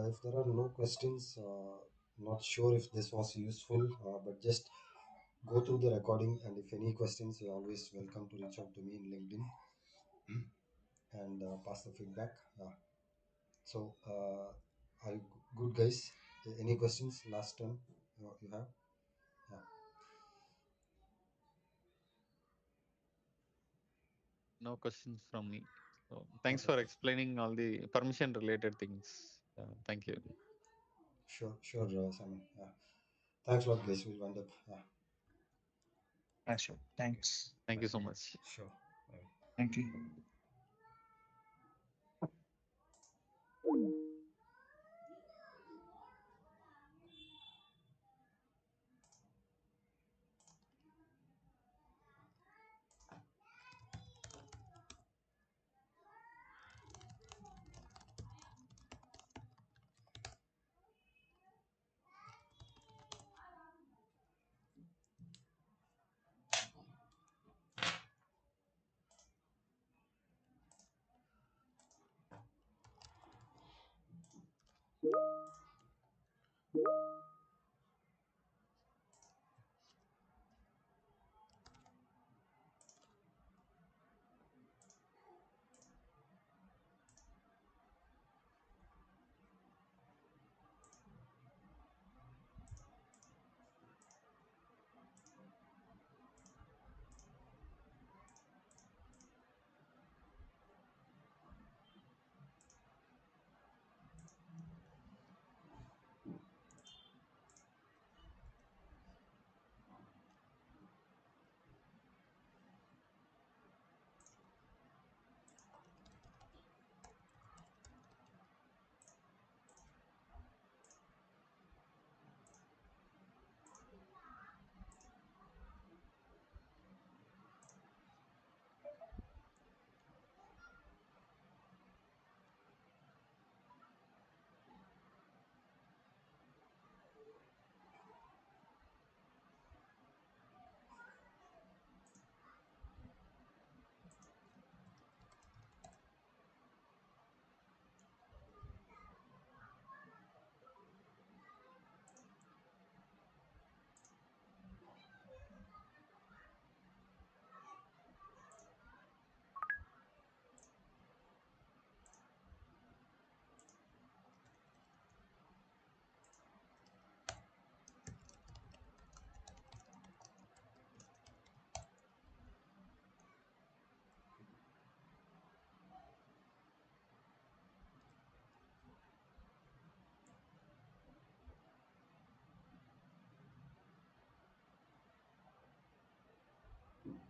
if there are no questions, not sure if this was useful, but just go through the recording, and if any questions, you're always welcome to reach out to me in LinkedIn and pass the feedback. So are you good, guys? Any questions last time you have? Yeah. No questions from me. So thanks Okay. for explaining all the permission related things. Thank you. Sure, Simon. Yeah. Thanks a lot, guys. We'll wind up. Yeah. Sure. Thanks. Thank you so much. sure? Thank you.